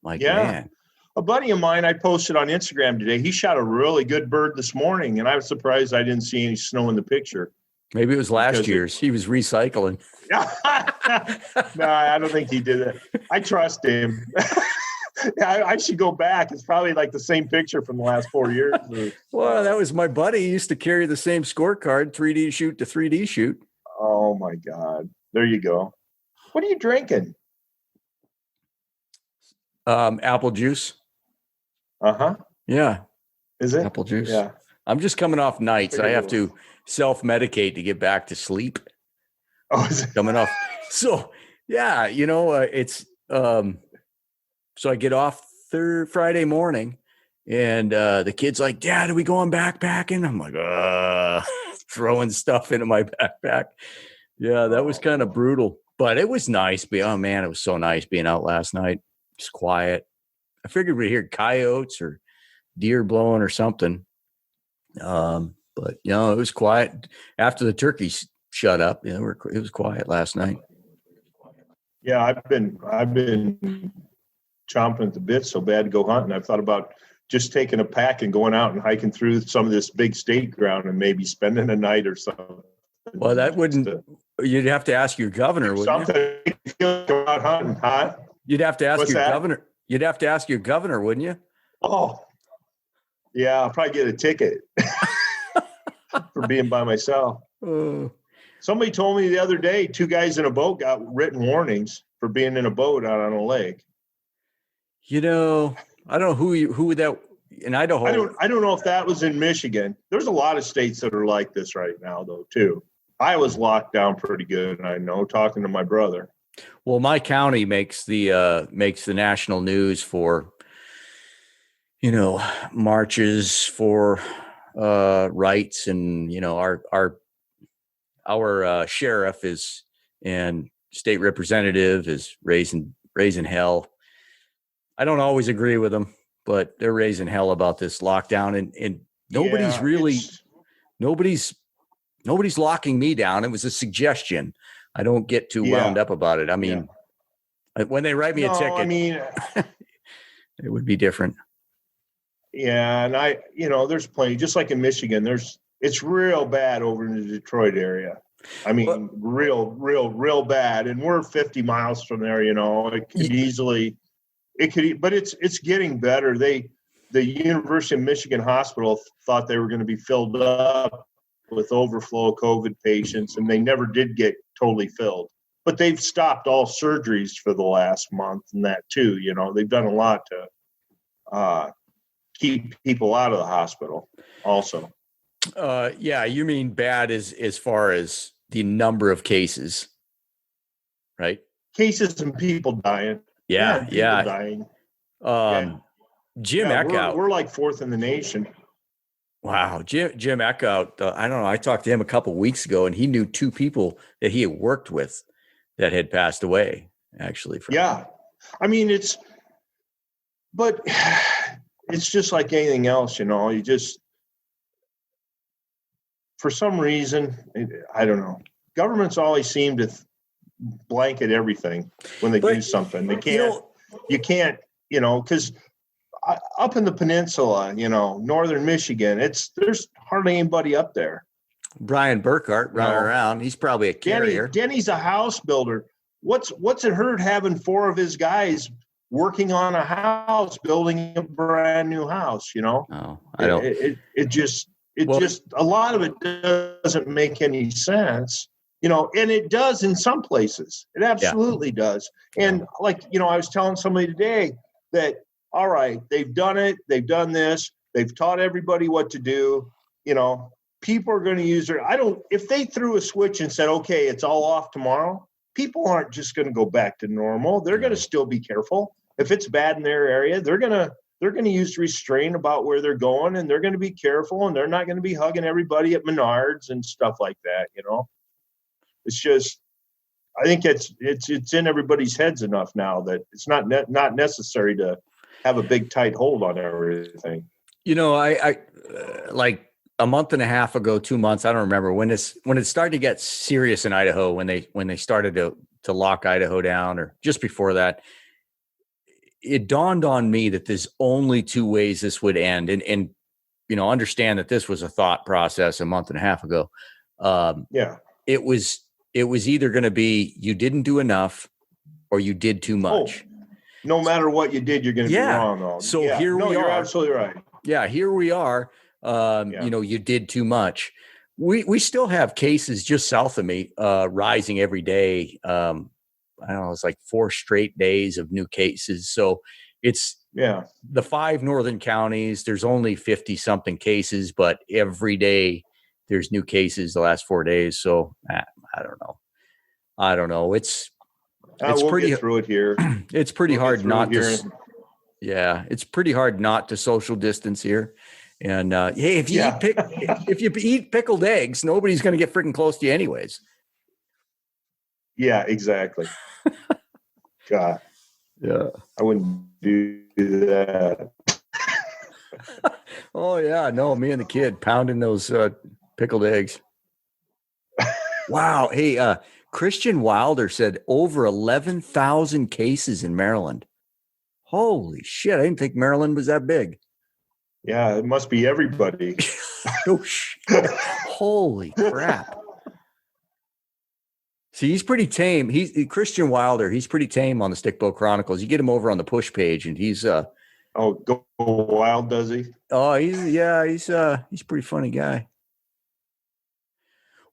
Speaker 1: like, man.
Speaker 2: A buddy of mine I posted on Instagram today. He shot a really good bird this morning, and I was surprised I didn't see any snow in the picture.
Speaker 1: Maybe it was last year's. He was recycling.
Speaker 2: No, I don't think he did it. I trust him. I should go back. It's probably like the same picture from the last 4 years.
Speaker 1: Well, that was my buddy. He used to carry the same scorecard, 3D shoot to 3D shoot.
Speaker 2: Oh, my God. There you go. What are you drinking?
Speaker 1: Apple juice.
Speaker 2: Uh-huh.
Speaker 1: Yeah.
Speaker 2: Is it?
Speaker 1: Apple juice.
Speaker 2: Yeah.
Speaker 1: I'm just coming off nights. I have to self-medicate to get back to sleep.
Speaker 2: Oh, is it?
Speaker 1: Coming off. So, yeah, it's so I get off Friday morning, and the kid's like, Dad, are we going backpacking? I'm like, throwing stuff into my backpack. Yeah, that was kind of brutal, but it was nice. Oh, man, it was so nice being out last night. Just quiet. I figured we'd hear coyotes or deer blowing or something. But, it was quiet. After the turkeys shut up, it was quiet last night.
Speaker 2: Yeah, I've been chomping at the bit so bad to go hunting. I've thought about just taking a pack and going out and hiking through some of this big state ground and maybe spending a night or something.
Speaker 1: Well, that wouldn't. You'd have to ask your governor, wouldn't you?
Speaker 2: Go out hunting, huh?
Speaker 1: You'd have to ask your governor. You'd have to ask your governor, wouldn't you?
Speaker 2: Oh, yeah. I'll probably get a ticket for being by myself. Somebody told me the other day 2 guys in a boat got written warnings for being in a boat out on a lake.
Speaker 1: I don't know who that in Idaho.
Speaker 2: I don't know if that was in Michigan. There's a lot of states that are like this right now, though, too. Iowa's locked down pretty good, I know, talking to my brother.
Speaker 1: Well, my county makes the national news for, marches for rights, and our sheriff and state representative is raising hell. I don't always agree with them, but they're raising hell about this lockdown, and nobody's locking me down. It was a suggestion. I don't get too wound up about it. I mean, when they write me a ticket, it would be different.
Speaker 2: Yeah. And there's plenty, just like in Michigan, it's real bad over in the Detroit area. I mean, real bad. And we're 50 miles from there, it could easily, but it's getting better. The University of Michigan Hospital thought they were going to be filled up with overflow COVID patients, and they never did get totally filled. But they've stopped all surgeries for the last month and that too. They've done a lot to keep people out of the hospital also.
Speaker 1: Yeah, you mean bad as far as the number of cases, right?
Speaker 2: Cases and people dying.
Speaker 1: Yeah.
Speaker 2: Dying.
Speaker 1: Jim Eckhout.
Speaker 2: We're like fourth in the nation.
Speaker 1: Wow. Jim Eckhout, I don't know. I talked to him a couple of weeks ago, and he knew 2 people that he had worked with that had passed away, actually.
Speaker 2: Yeah. I mean, but it's just like anything else, you just, for some reason, I don't know. Governments always seem to blanket everything when they do something. They can't, because up in the peninsula, northern Michigan, there's hardly anybody up there.
Speaker 1: Brian Burkhart running around. He's probably a carrier.
Speaker 2: Denny's a house builder. What's it hurt having 4 of his guys working on a house, building a brand new house?
Speaker 1: Oh, I don't.
Speaker 2: It just a lot of it doesn't make any sense. And it does in some places. It absolutely does. And I was telling somebody today that, all right, they've done it. They've done this. They've taught everybody what to do. People are going to use if they threw a switch and said, okay, it's all off tomorrow, people aren't just going to go back to normal. They're going to still be careful. If it's bad in their area, they're going to use restraint about where they're going, and they're going to be careful, and they're not going to be hugging everybody at Menards and stuff like that. It's just, I think it's in everybody's heads enough now that it's not necessary to have a big tight hold on everything.
Speaker 1: I like a month and a half ago, 2 months, I don't remember when it started to get serious in Idaho, when they started to lock Idaho down, or just before that, it dawned on me that there's only 2 ways this would end. And understand that this was a thought process a month and a half ago. It was either going to be you didn't do enough or you did too much.
Speaker 2: No matter what you did, you're going to be wrong. Though.
Speaker 1: So here we are.
Speaker 2: You're absolutely right.
Speaker 1: Yeah, here we are. You did too much. We still have cases just south of me rising every day. I don't know, it's like 4 straight days of new cases. So it's the 5 northern counties. There's only 50 something cases, but every day there's new cases the last 4 days. So I don't know. It's
Speaker 2: we'll
Speaker 1: pretty
Speaker 2: get through it here.
Speaker 1: It's pretty hard not to. Yeah, it's pretty hard not to social distance here. And hey, if you eat pickled eggs, nobody's going to get freaking close to you anyways.
Speaker 2: Yeah, exactly. God. Yeah. I wouldn't do that.
Speaker 1: Oh yeah, no, me and the kid pounding those pickled eggs. Wow. Hey, Christian Wilder said over 11,000 cases in Maryland. Holy shit. I didn't think Maryland was that big.
Speaker 2: Yeah, it must be everybody.
Speaker 1: Oh, shit. Holy crap. See, he's pretty tame. Christian Wilder. He's pretty tame on the Stickboat Chronicles. You get him over on the push page, and he's
Speaker 2: go wild, does he?
Speaker 1: Oh, he's a pretty funny guy.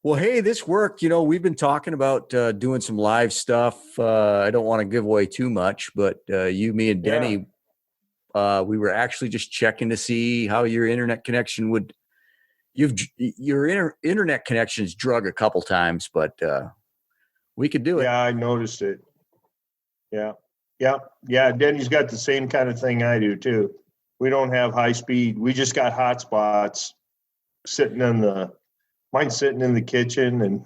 Speaker 1: Well, hey, this worked. We've been talking about doing some live stuff. I don't want to give away too much, but you, me, and Denny, we were actually just checking to see how your internet connection would. Your internet connection's drug a couple times, but we could do it.
Speaker 2: Yeah, I noticed it. Yeah. Denny's got the same kind of thing I do too. We don't have high speed. We just got hotspots mine's sitting in the kitchen and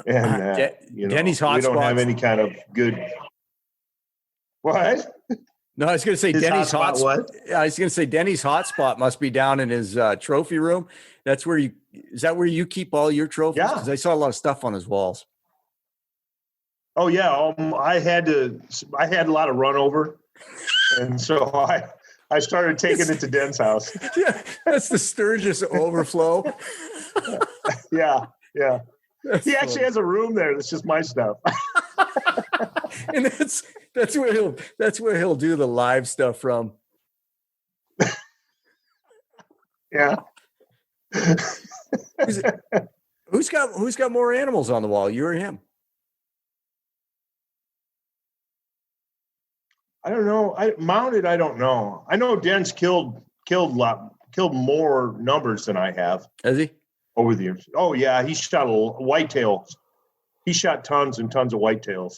Speaker 1: Denny's hotspots.
Speaker 2: We don't have any kind of good. What?
Speaker 1: No, I was going to say Denny's hotspot. What? I was going to say Denny's hotspot must be down in his trophy room. Is that where you keep all your trophies?
Speaker 2: Yeah.
Speaker 1: Because I saw a lot of stuff on his walls.
Speaker 2: Oh yeah, I had a lot of run over, and so I started taking it to Den's house.
Speaker 1: Yeah, that's the Sturgis overflow.
Speaker 2: Yeah. He actually has a room there that's just my stuff.
Speaker 1: And that's where he'll do the live stuff from.
Speaker 2: Yeah.
Speaker 1: Who's got more animals on the wall, you or him?
Speaker 2: I don't know. Mounted, I don't know. I know Den's killed more numbers than I have.
Speaker 1: Has he?
Speaker 2: Over the years. Oh yeah, he shot whitetails. He shot tons and tons of whitetails.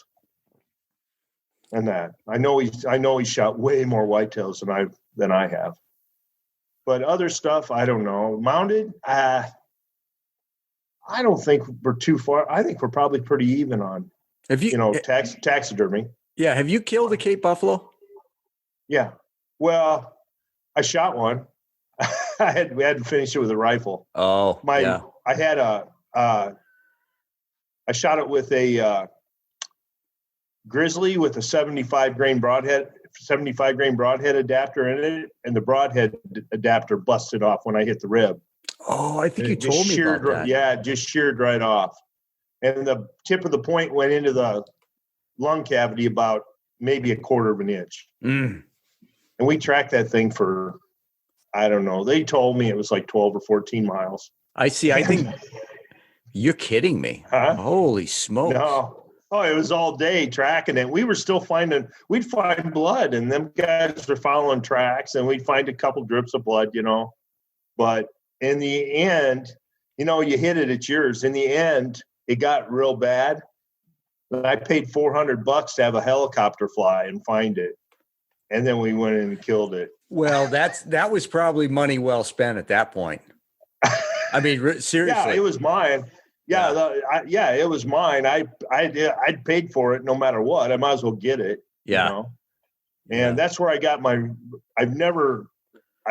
Speaker 2: And that I know he shot way more whitetails than I have. But other stuff, I don't know. Mounted, I don't think we're too far. I think we're probably pretty even on.
Speaker 1: Have you
Speaker 2: taxidermy?
Speaker 1: Yeah. Have you killed a Cape buffalo?
Speaker 2: Yeah. Well, I shot one. We had to finish it with a rifle.
Speaker 1: Oh, yeah.
Speaker 2: I had I shot it with a grizzly with a 75 grain broadhead adapter in it, and the broadhead adapter busted off when I hit the rib.
Speaker 1: Oh, I think you told me about that.
Speaker 2: Yeah, it just sheared right off. And the tip of the point went into the lung cavity about maybe a quarter of an inch.
Speaker 1: Mm.
Speaker 2: And we tracked that thing for, I don't know. They told me it was like 12 or 14 miles.
Speaker 1: I see. I think you're kidding me.
Speaker 2: Huh?
Speaker 1: Holy smokes.
Speaker 2: No. Oh, it was all day tracking it. We were still we'd find blood, and them guys were following tracks, and we'd find a couple drips of blood, But in the end, you hit it, it's yours. In the end, it got real bad. And I paid $400 to have a helicopter fly and find it. And then we went in and killed it.
Speaker 1: Well, that was probably money well spent at that point. I mean, seriously.
Speaker 2: Yeah, it was mine. Yeah, it was mine. I'd paid for it no matter what. I might as well get it.
Speaker 1: Yeah.
Speaker 2: And that's where I got I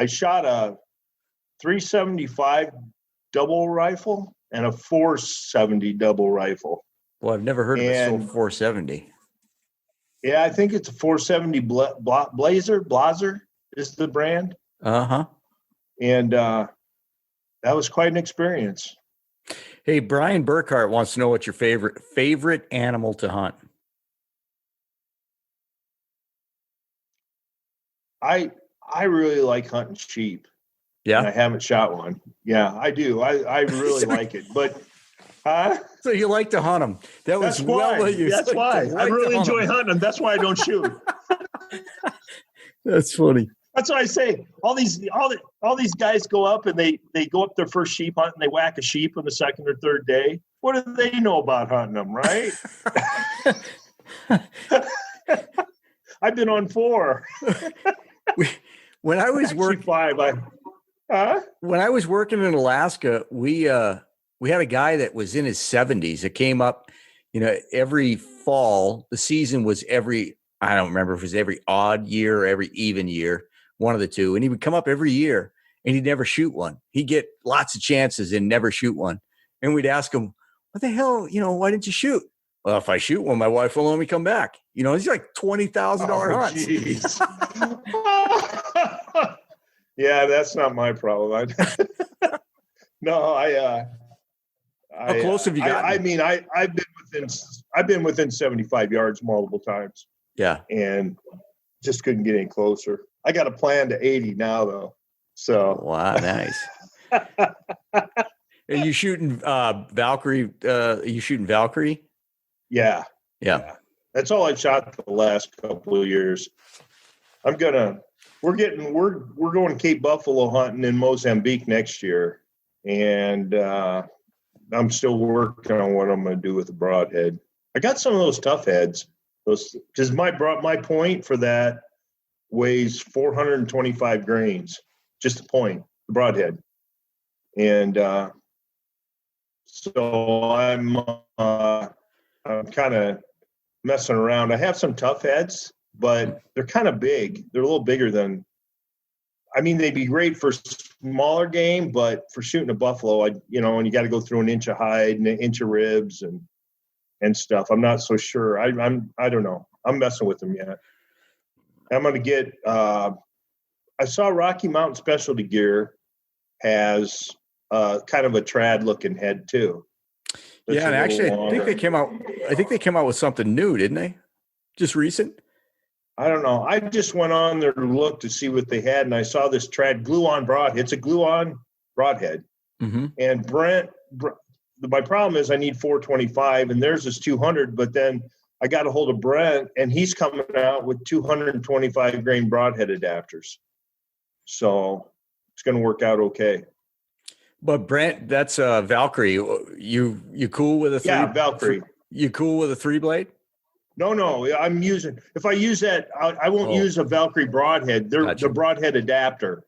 Speaker 2: shot a 375 double rifle and a 470 double rifle.
Speaker 1: Well, I've never heard of a 470.
Speaker 2: Yeah, I think it's a 470 Blazer is the brand.
Speaker 1: Uh-huh.
Speaker 2: And that was quite an experience.
Speaker 1: Hey, Brian Burkhart wants to know what your favorite animal to hunt.
Speaker 2: I really like hunting sheep.
Speaker 1: Yeah.
Speaker 2: And I haven't shot one. Yeah, I do. I really like it. But
Speaker 1: so you like to hunt them. That's why.
Speaker 2: That's why. I really enjoy hunting them. That's why I don't shoot.
Speaker 1: That's funny.
Speaker 2: That's what I say. All these guys go up and they go up their first sheep hunt and they whack a sheep on the second or third day. What do they know about hunting them, right? I've been on 4.
Speaker 1: When I was working
Speaker 2: 5,
Speaker 1: when I was working in Alaska, we had a guy that was in his 70s that came up, every fall. The season was I don't remember if it was every odd year or every even year, one of the two. And he would come up every year and he'd never shoot one. He'd get lots of chances and never shoot one. And we'd ask him, what the hell, why didn't you shoot? Well, if I shoot one, my wife won't let me come back. These are like $20,000 hunts.
Speaker 2: Yeah, that's not my problem. No,
Speaker 1: how close have you got?
Speaker 2: I mean, I've been within 75 yards multiple times.
Speaker 1: Yeah, and
Speaker 2: just couldn't get any closer. I got a plan to 80 now, though. So
Speaker 1: wow, nice. Are you shooting Valkyrie? Are you shooting Valkyrie?
Speaker 2: Yeah. That's all I shot the last couple of years. We're going Cape Buffalo hunting in Mozambique next year, and I'm still working on what I'm going to do with the broadhead. I got some of those tough heads, because my point for that weighs 425 grains, just the point, the broadhead, and so I'm kind of messing around. I have some tough heads, but they're kind of big. They're a little bigger than. I mean, they'd be great for smaller game, but for shooting a buffalo, and you got to go through an inch of hide and an inch of ribs and stuff. I'm not so sure. I don't know. I'm messing with them yet. I'm going to get. I saw Rocky Mountain Specialty Gear has kind of a trad looking head too. That's
Speaker 1: Yeah,
Speaker 2: a
Speaker 1: and
Speaker 2: little
Speaker 1: actually,
Speaker 2: longer.
Speaker 1: I think they came out with something new, didn't they? Just recent.
Speaker 2: I don't know. I just went on there to look to see what they had, and I saw this trad glue-on broadhead. It's a glue-on broadhead.
Speaker 1: Mm-hmm.
Speaker 2: And my problem is I need 425, and theirs is 200. But then I got a hold of Brent, and he's coming out with 225 grain broadhead adapters. So it's going to work out okay.
Speaker 1: But Brent, that's Valkyrie. You cool with a three?
Speaker 2: Yeah, Valkyrie.
Speaker 1: You cool with a 3-blade?
Speaker 2: No. If I use that, I won't use a Valkyrie broadhead. They're
Speaker 1: Gotcha.
Speaker 2: the broadhead adapter.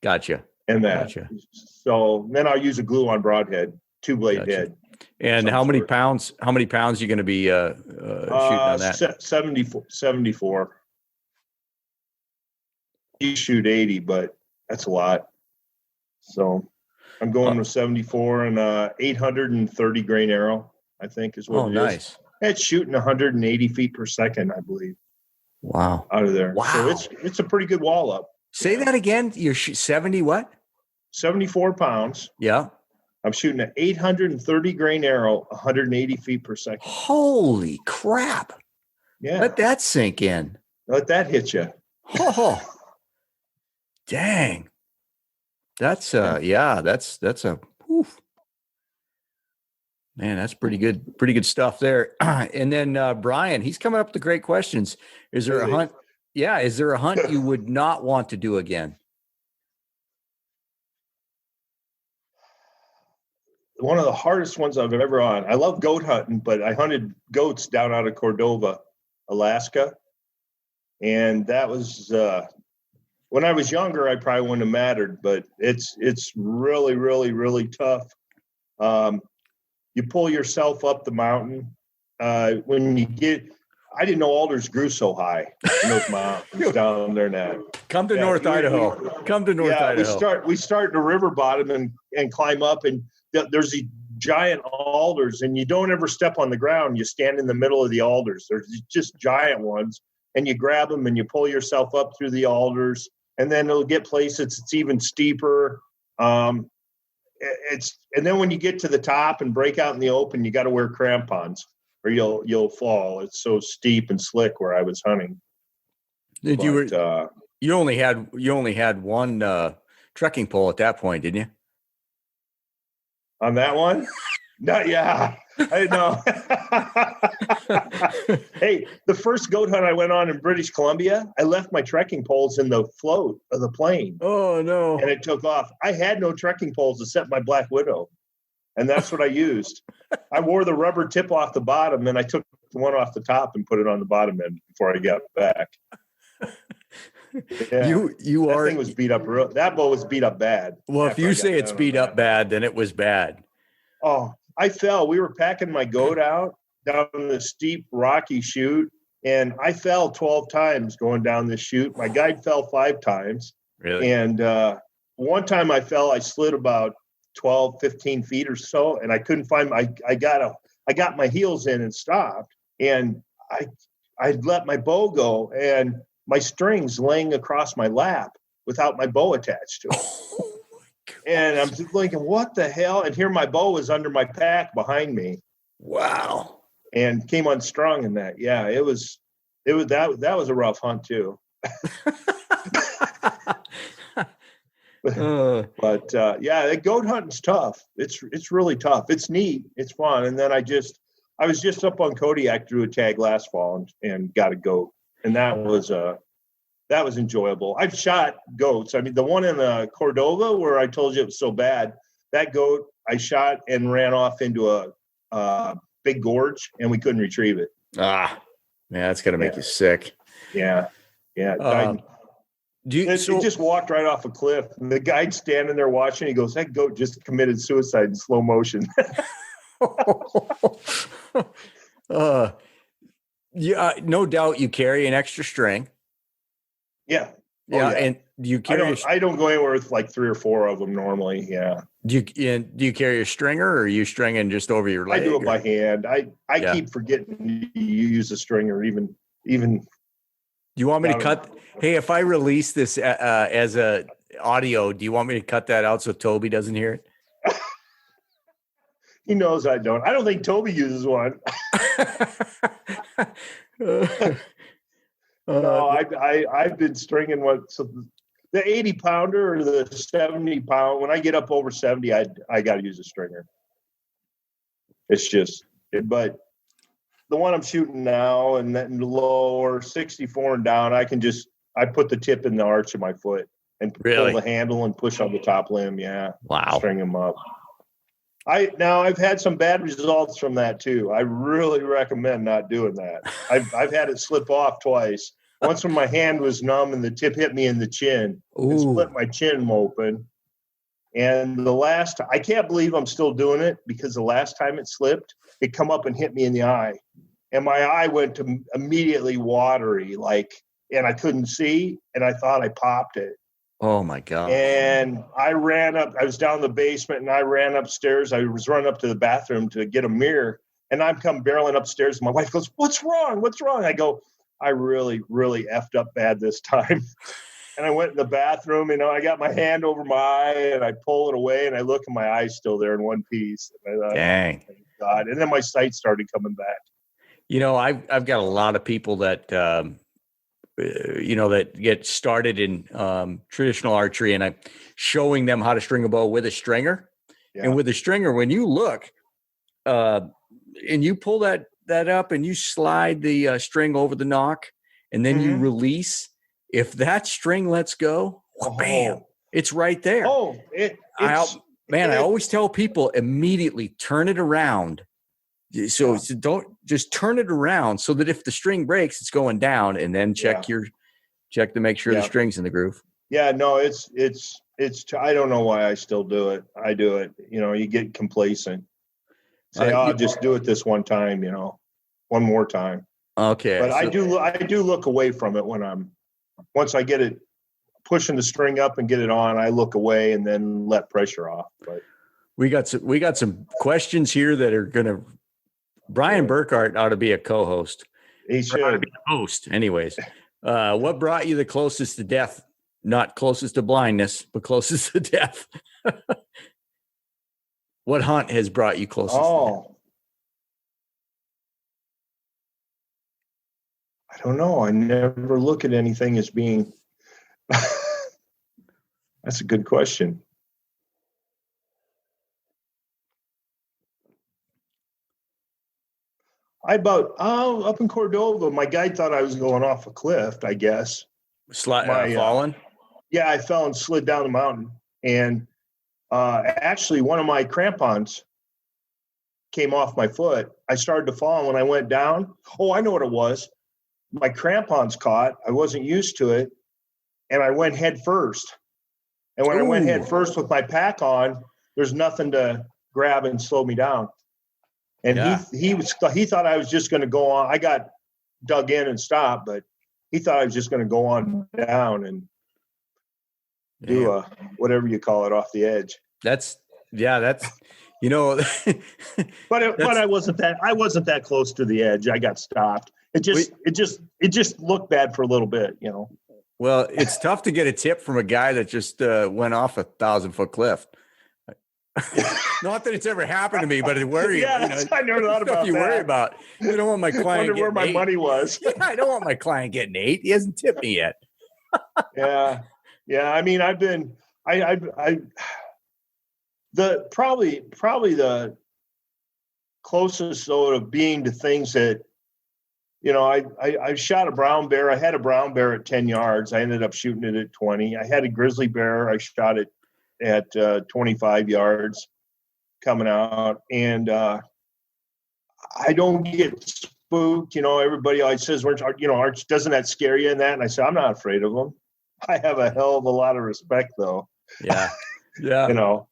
Speaker 1: Gotcha.
Speaker 2: And that.
Speaker 1: Gotcha.
Speaker 2: So then I'll use a glue-on broadhead, 2-blade head.
Speaker 1: And how many pounds? How many pounds are you going to be shooting on that?
Speaker 2: 74. You shoot 80, but that's a lot. So I'm going with 74 and 830 grain arrow, I think is what it is.
Speaker 1: Nice.
Speaker 2: It's shooting 180 feet per second, I believe.
Speaker 1: Wow.
Speaker 2: Out of there.
Speaker 1: Wow.
Speaker 2: So it's a pretty good wall up.
Speaker 1: Say that again. You're 70 what?
Speaker 2: 74 pounds.
Speaker 1: Yeah.
Speaker 2: I'm shooting an 830 grain arrow, 180 feet per second.
Speaker 1: Holy crap.
Speaker 2: Yeah.
Speaker 1: Let that sink in.
Speaker 2: Let that hit you.
Speaker 1: Oh, dang. That's that's a oof. Man, that's pretty good stuff there. And then Brian, he's coming up with the great questions. Is there a hunt? Yeah, is there a hunt you would not want to do again?
Speaker 2: One of the hardest ones I've ever on. I love goat hunting, but I hunted goats down out of Cordova, Alaska. And that was when I was younger, I probably wouldn't have mattered, but it's really, really, really tough. You pull yourself up the mountain. When you get, I didn't know alders grew so high in those mountains down there now.
Speaker 1: Come to North Idaho. Come to North Idaho.
Speaker 2: We start in the river bottom and climb up, and there's these giant alders, and you don't ever step on the ground. You stand in the middle of the alders. There's just giant ones, and you grab them and you pull yourself up through the alders, and then it'll get places it's even steeper. And then when you get to the top and break out in the open, you got to wear crampons or you'll fall. It's so steep and slick where I was hunting.
Speaker 1: You only had one trekking pole at that point, didn't you?
Speaker 2: On that one? No, yeah. I know. Hey, the first goat hunt I went on in British Columbia, I left my trekking poles in the float of the plane.
Speaker 1: Oh, no.
Speaker 2: And it took off. I had no trekking poles except my Black Widow. And that's what I used. I wore the rubber tip off the bottom, and I took the one off the top and put it on the bottom end before I got back. Yeah. That thing was beat up. That bow was beat up bad.
Speaker 1: Well, if you say it's beat up bad, then it was bad.
Speaker 2: Oh, I fell. We were packing my goat out down the steep, rocky chute, and I fell 12 times going down this chute. My guide fell 5 times.
Speaker 1: Really?
Speaker 2: And one time I fell, I slid about 12, 15 feet or so, and I couldn't find I got my heels in and stopped, and I let my bow go, and my strings laying across my lap without my bow attached to it.
Speaker 1: Oh my God.
Speaker 2: And I'm thinking, what the hell? And here my bow was under my pack behind me.
Speaker 1: Wow.
Speaker 2: And came unstrung in that. Yeah, that was a rough hunt too. But yeah, goat hunting's tough. It's really tough. It's neat. It's fun. And then I was just up on Kodiak, drew a tag last fall and got a goat. And that was enjoyable. I've shot goats. I mean, the one in Cordova where I told you it was so bad, that goat I shot and ran off into a big gorge, and we couldn't retrieve it.
Speaker 1: Ah, man, that's gonna make you sick.
Speaker 2: Yeah. It just walked right off a cliff. And the guide standing there watching, he goes, "That goat just committed suicide in slow motion."
Speaker 1: Yeah, no doubt you carry an extra string.
Speaker 2: Yeah.
Speaker 1: Yeah. And do you carry?
Speaker 2: I don't go anywhere with like 3 or 4 of them normally. Yeah.
Speaker 1: Do you carry a stringer, or are you stringing just over your leg?
Speaker 2: I do it by hand. I keep forgetting you use a stringer even.
Speaker 1: Do you want me to cut? Hey, if I release this as a audio, do you want me to cut that out so Toby doesn't hear it?
Speaker 2: He knows I don't. I don't think Toby uses one. No, I've been stringing the 80 pounder or the 70 pound. When I get up over 70, I got to use a stringer. It's just, but the one I'm shooting now and then lower 64 and down, I put the tip in the arch of my foot and pull the handle and push on the top limb. Yeah.
Speaker 1: Wow.
Speaker 2: String them up. I've had some bad results from that too. I really recommend not doing that. I've had it slip off twice. Once when my hand was numb and the tip hit me in the chin and split my chin open. And I can't believe I'm still doing it because the last time it slipped, it come up and hit me in the eye. And my eye went to immediately watery, and I couldn't see. And I thought I popped it.
Speaker 1: Oh my God.
Speaker 2: And I ran up, I was down in the basement and I ran upstairs. I was running up to the bathroom to get a mirror and I'm come barreling upstairs. And my wife goes, "What's wrong? What's wrong?" I go, "I really, really effed up bad this time." And I went in the bathroom, I got my hand over my eye and I pull it away and I look and my eye's still there in one piece. And I thought,
Speaker 1: dang.
Speaker 2: Oh, thank God. And then my sight started coming back.
Speaker 1: I've got a lot of people that, that get started in traditional archery, and I'm showing them how to string a bow with a stringer. Yeah. And with a stringer, when you look and you pull that up and you slide the string over the nock and then you release, if that string lets go, bam, it's right there.
Speaker 2: Oh,
Speaker 1: I always tell people immediately turn it around. So don't just turn it around so that if the string breaks, it's going down, and then check to make sure the string's in the groove. Yeah, no, it's I don't know why I still do it. I do it. You get complacent. Say, I'll just do it this one time, one more time. Okay. But I do look away from it once I get it pushing the string up and get it on, I look away and then let pressure off. But we got some questions here that are gonna. Brian Burkhart ought to be a co-host.
Speaker 2: He should.
Speaker 1: Ought to be a host. Anyways, what brought you the closest to death? Not closest to blindness, but closest to death. What hunt has brought you closest to death?
Speaker 2: I don't know. I never look at anything as being. That's a good question. Up in Cordova, my guide thought I was going off a cliff, I guess.
Speaker 1: Fallen?
Speaker 2: Yeah, I fell and slid down the mountain. And actually, one of my crampons came off my foot. I started to fall, and when I went down, I know what it was. My crampons caught. I wasn't used to it, and I went head first. And when I went head first with my pack on, there's nothing to grab and slow me down. And he thought I was just going to go on. I got dug in and stopped, but he thought I was just going to go on down and do whatever you call it off the edge.
Speaker 1: That's
Speaker 2: But I wasn't that close to the edge. I got stopped. It just looked bad for a little bit,
Speaker 1: Well, it's tough to get a tip from a guy that just went off a 1,000-foot cliff. Not that it's ever happened to me, but it worries.
Speaker 2: I never thought about that.
Speaker 1: Worry about. I don't want my client.
Speaker 2: Wonder where my money was.
Speaker 1: I don't want my client getting 8. He hasn't tipped me yet.
Speaker 2: Yeah. I mean, I've been. Probably the closest sort of being to things that. I shot a brown bear. I had a brown bear at 10 yards. I ended up shooting it at 20. I had a grizzly bear. I shot it at 25 yards coming out. And I don't get spooked. Everybody always says, Arch, doesn't that scare you and that? And I said, I'm not afraid of them. I have a hell of a lot of respect, though.
Speaker 1: Yeah. Yeah.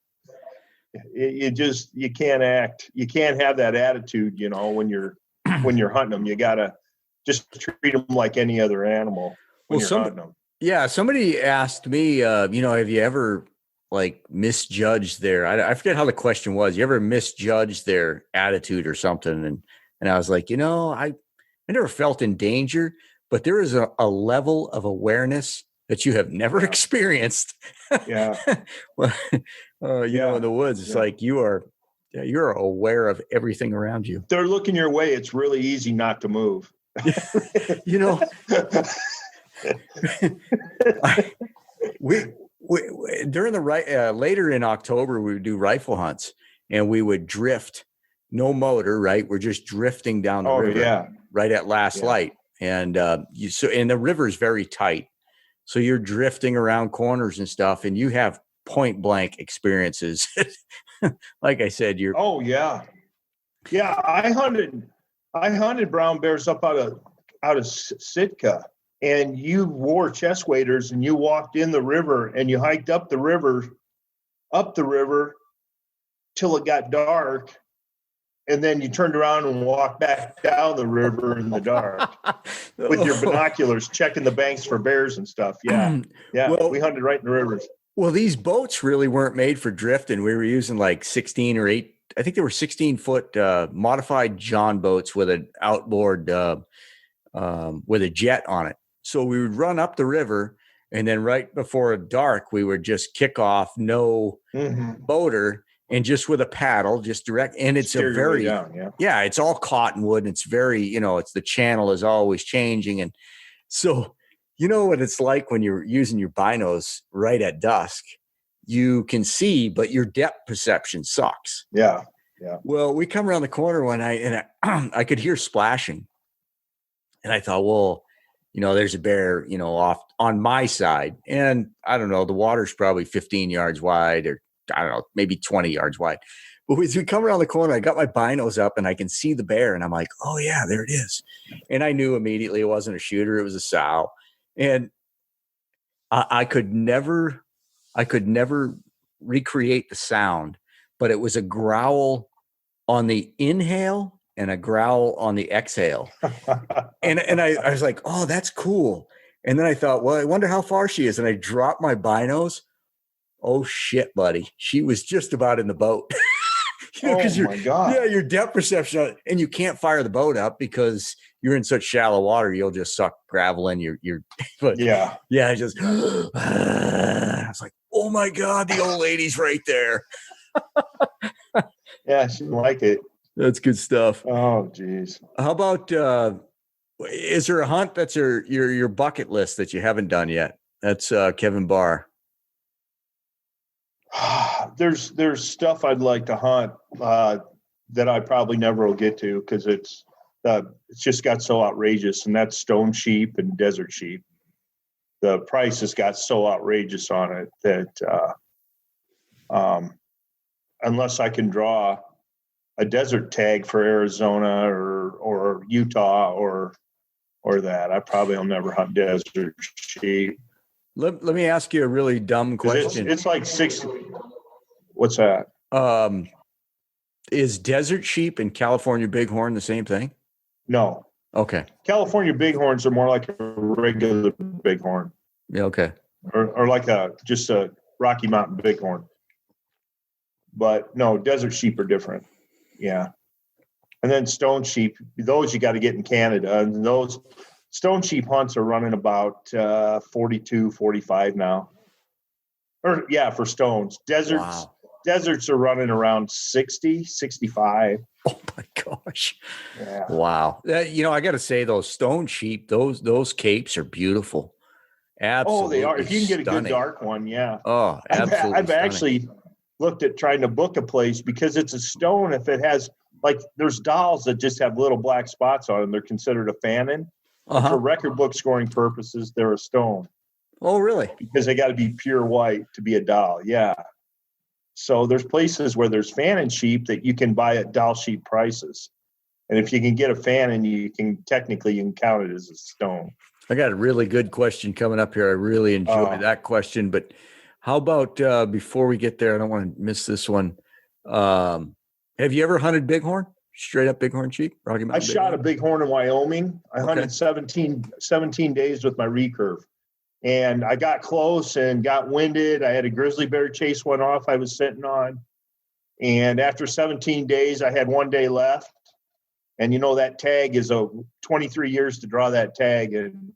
Speaker 2: You can't act. You can't have that attitude, when you're hunting them. You got to just treat them like any other animal when you're hunting them.
Speaker 1: Yeah. Somebody asked me, have you ever misjudged I forget how the question was. You ever misjudged their attitude or something? And I was like, I never felt in danger, but there is a level of awareness that you have never experienced.
Speaker 2: Yeah.
Speaker 1: In the woods, it's like you are Yeah, you're aware of everything around you.
Speaker 2: They're looking your way. It's really easy not to move.
Speaker 1: You know, we during the later in October, we would do rifle hunts, and we would drift, no motor, right? We're just drifting down the river, right at last light, and and the river is very tight, so you're drifting around corners and stuff, and you have point blank experiences. Like I said, you're.
Speaker 2: Oh yeah. I hunted brown bears up out of Sitka, and you wore chest waders and you walked in the river and you hiked up the river till it got dark, and then you turned around and walked back down the river in the dark with your binoculars, checking the banks for bears and stuff. Yeah. Well, we hunted right in the rivers.
Speaker 1: Well, these boats really weren't made for drifting. We were using like 16 or 8. I think they were 16-foot modified John boats with an outboard with a jet on it. So we would run up the river, and then right before dark, we would just kick off, no motor, and just with a paddle, just direct. And it's a very, it's all cottonwood. And it's very, it's the channel is always changing. And so, you know what it's like when you're using your binos right at dusk. You can see, but your depth perception sucks.
Speaker 2: Yeah.
Speaker 1: Well, we come around the corner one night, and I could hear splashing. And I thought, well, there's a bear, off on my side. And I don't know, the water's probably 15 yards wide, or I don't know, maybe 20 yards wide. But as we come around the corner, I got my binos up and I can see the bear. And I'm like, oh, yeah, there it is. And I knew immediately it wasn't a shooter. It was a sow. And I could never recreate the sound, but it was a growl on the inhale and a growl on the exhale. and I was like, oh, that's cool. And then I thought, well, I wonder how far she is. And I dropped my binos. Oh shit, buddy. She was just about in the boat.
Speaker 2: My God.
Speaker 1: Yeah, your depth perception, and you can't fire the boat up because you're in such shallow water, you'll just suck gravel in your but I just I was like, oh my God, the old lady's right there.
Speaker 2: Yeah, she like it.
Speaker 1: That's good stuff.
Speaker 2: Oh geez.
Speaker 1: How about is there a hunt that's your bucket list that you haven't done yet? That's Kevin Barr.
Speaker 2: There's stuff I'd like to hunt that I probably never will get to because it's just got so outrageous, and that's stone sheep and desert sheep. The price has got so outrageous on it that unless I can draw a desert tag for Arizona or Utah or that, I probably will never hunt desert sheep.
Speaker 1: Let me ask you a really dumb question.
Speaker 2: It's like 60. What's that?
Speaker 1: Is desert sheep and California bighorn the same thing?
Speaker 2: No.
Speaker 1: Okay.
Speaker 2: California bighorns are more like a regular bighorn.
Speaker 1: Yeah. Okay.
Speaker 2: Or like just a Rocky Mountain bighorn. But no, desert sheep are different. Yeah. And then stone sheep, those you got to get in Canada. And those stone sheep hunts are running about 42, 45 now. For stones. Deserts are running around 60, 65.
Speaker 1: Oh my gosh. Yeah. Wow. I got to say, those stone sheep, those capes are beautiful. Absolutely.
Speaker 2: Oh, they are. If you can get
Speaker 1: stunning.
Speaker 2: A good dark one, yeah.
Speaker 1: Oh, absolutely.
Speaker 2: I've actually looked at trying to book a place because it's a stone. If it has, like, there's dolls that just have little black spots on them. They're considered a fanon. For record book scoring purposes, they're a stone.
Speaker 1: Oh, really?
Speaker 2: Because they got to be pure white to be a doll. Yeah. So there's places where there's fanon sheep that you can buy at doll sheep prices. And if you can get a fanon, you can count it as a stone.
Speaker 1: I got a really good question coming up here. I really enjoyed that question. But how about before we get there, I don't want to miss this one. Have you ever hunted bighorn? Straight up bighorn sheep? Rocky Mountain
Speaker 2: shot a bighorn in Wyoming. I hunted 17 days with my recurve. And I got close and got winded. I had a grizzly bear chase one off I was sitting on. And after 17 days, I had 1 day left. And that tag is 23 years to draw that tag. And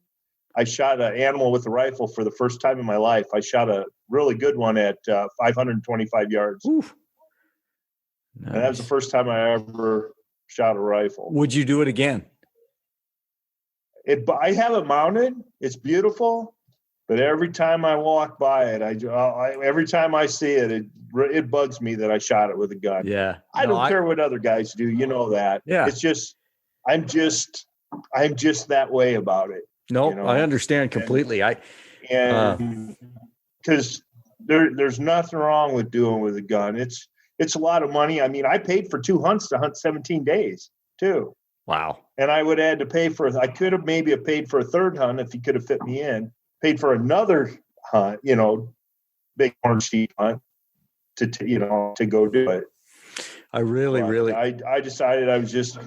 Speaker 2: I shot an animal with a rifle for the first time in my life. I shot a really good one at 525 yards.
Speaker 1: Oof.
Speaker 2: And that was the first time I ever shot a rifle.
Speaker 1: Would you do it again?
Speaker 2: I have it mounted. It's beautiful, but every time I walk by it, every time I see it, it bugs me that I shot it with a gun.
Speaker 1: Yeah.
Speaker 2: I don't care what other guys do. You know that.
Speaker 1: Yeah.
Speaker 2: It's just, I'm just that way about it.
Speaker 1: No,
Speaker 2: you know?
Speaker 1: I understand completely.
Speaker 2: And because there's nothing wrong with doing with a gun. It's a lot of money. I mean, I paid for 2 hunts to hunt 17 days too.
Speaker 1: Wow.
Speaker 2: And I would have had to pay I could have maybe paid for a third hunt if he could have fit me in, paid for another hunt, big orange sheep hunt to go do it. I decided I was just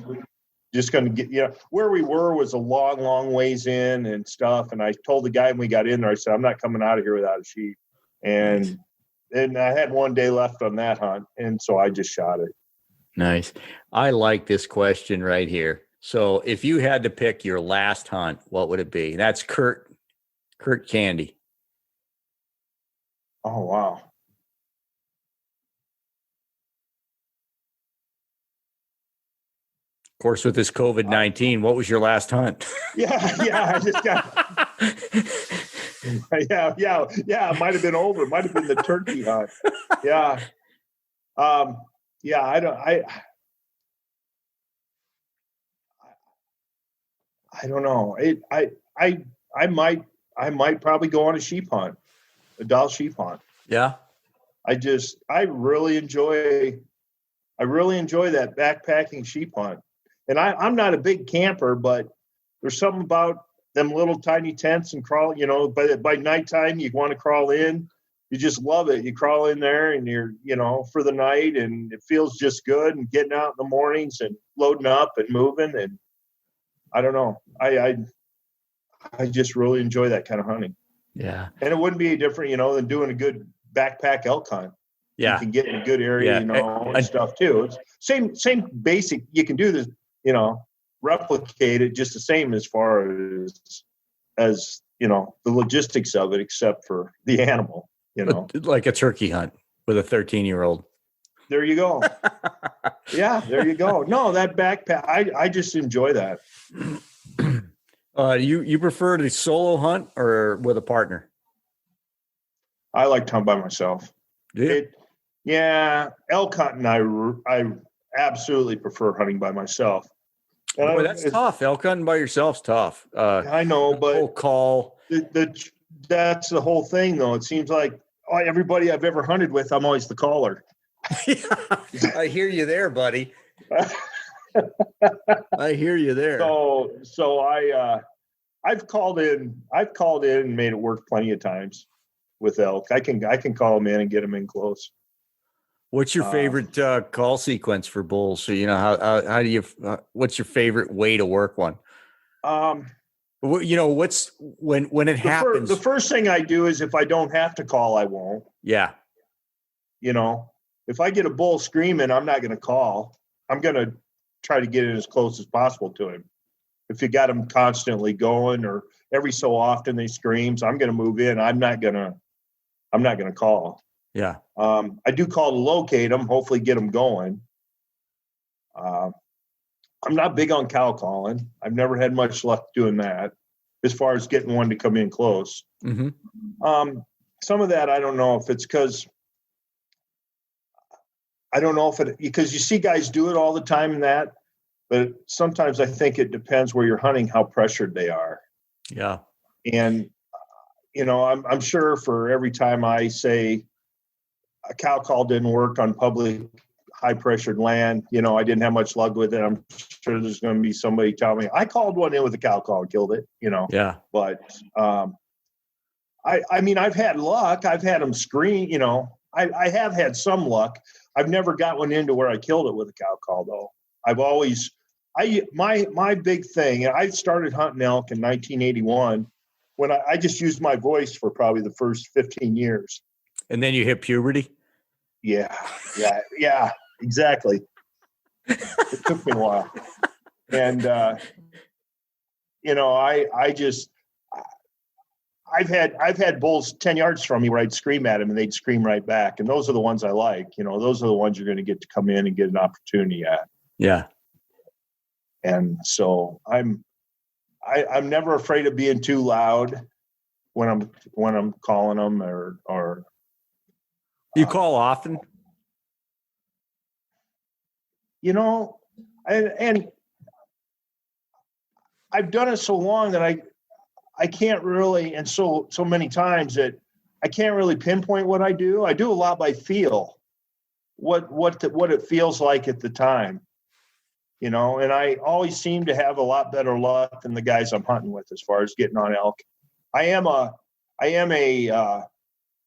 Speaker 2: going to get, where we were was a long, long ways in and stuff. And I told the guy when we got in there, I said, I'm not coming out of here without a sheep. And I had 1 day left on that hunt. And so I just shot it.
Speaker 1: Nice. I like this question right here. So if you had to pick your last hunt, what would it be? That's Kurt Candy.
Speaker 2: Oh, wow.
Speaker 1: Of course, with this COVID-19, what was your last hunt?
Speaker 2: Yeah. I just got, yeah. It might've been over. It might've been the turkey hunt. Yeah. I don't know. I might probably go on a sheep hunt, a Doll sheep hunt.
Speaker 1: Yeah.
Speaker 2: I really enjoy that backpacking sheep hunt. And I'm not a big camper, but there's something about them little tiny tents and crawl, by nighttime, you want to crawl in, you just love it. You crawl in there and you're, for the night, and it feels just good, and getting out in the mornings and loading up and moving. And I don't know. I just really enjoy that kind of hunting.
Speaker 1: Yeah.
Speaker 2: And it wouldn't be any different, than doing a good backpack elk hunt.
Speaker 1: Yeah.
Speaker 2: You can get in a good area, and stuff too. It's same basic. You can do this, replicate it just the same as far as the logistics of it, except for the animal,
Speaker 1: Like a turkey hunt with a 13-year-old.
Speaker 2: There you go. Yeah, there you go. No, that backpack, I just enjoy that.
Speaker 1: You prefer to solo hunt or with a partner?
Speaker 2: I like to hunt by myself.
Speaker 1: Yeah.
Speaker 2: Elk hunting, I absolutely prefer hunting by myself. And
Speaker 1: Boy, that's tough. Elk hunting by yourself's tough.
Speaker 2: I know, but
Speaker 1: whole call.
Speaker 2: That's the whole thing, though. It seems like everybody I've ever hunted with, I'm always the caller.
Speaker 1: I hear you there, buddy. I hear you there.
Speaker 2: So I've called in and made it work plenty of times with elk. I can call them in and get them in close.
Speaker 1: What's your favorite call sequence for bulls? So how do you? What's your favorite way to work one? What's when it happens?
Speaker 2: The first thing I do is if I don't have to call, I won't.
Speaker 1: Yeah.
Speaker 2: If I get a bull screaming, I'm not going to call. I'm going to try to get it as close as possible to him. If you got him constantly going, or every so often they screams, I'm going to move in. I'm not going to call.
Speaker 1: Yeah.
Speaker 2: I do call to locate them, hopefully get them going. I'm not big on cow calling. I've never had much luck doing that as far as getting one to come in close.
Speaker 1: Mm-hmm.
Speaker 2: Some of that, I don't know if it's because because you see guys do it all the time in that, but sometimes I think it depends where you're hunting, how pressured they are.
Speaker 1: Yeah.
Speaker 2: And, I'm sure for every time I say a cow call didn't work on public high pressured land, I didn't have much luck with it. I'm sure there's going to be somebody telling me I called one in with a cow call and killed it,
Speaker 1: Yeah.
Speaker 2: But, I mean, I've had luck. I've had them scream, I have had some luck. I've never got one into where I killed it with a cow call, though. My big thing, I started hunting elk in 1981 when I just used my voice for probably the first 15 years.
Speaker 1: And then you hit puberty?
Speaker 2: Yeah, exactly. It took me a while. And, I've had bulls 10 yards from me where I'd scream at them and they'd scream right back. And those are the ones I like. Those are the ones you're going to get to come in and get an opportunity at.
Speaker 1: Yeah.
Speaker 2: And so I'm never afraid of being too loud when I'm calling them or
Speaker 1: You call often?
Speaker 2: And I've done it so long that I can't really, and so many times that I can't really pinpoint what I do. I do a lot by feel, what it feels like at the time, and I always seem to have a lot better luck than the guys I'm hunting with as far as getting on elk. I am a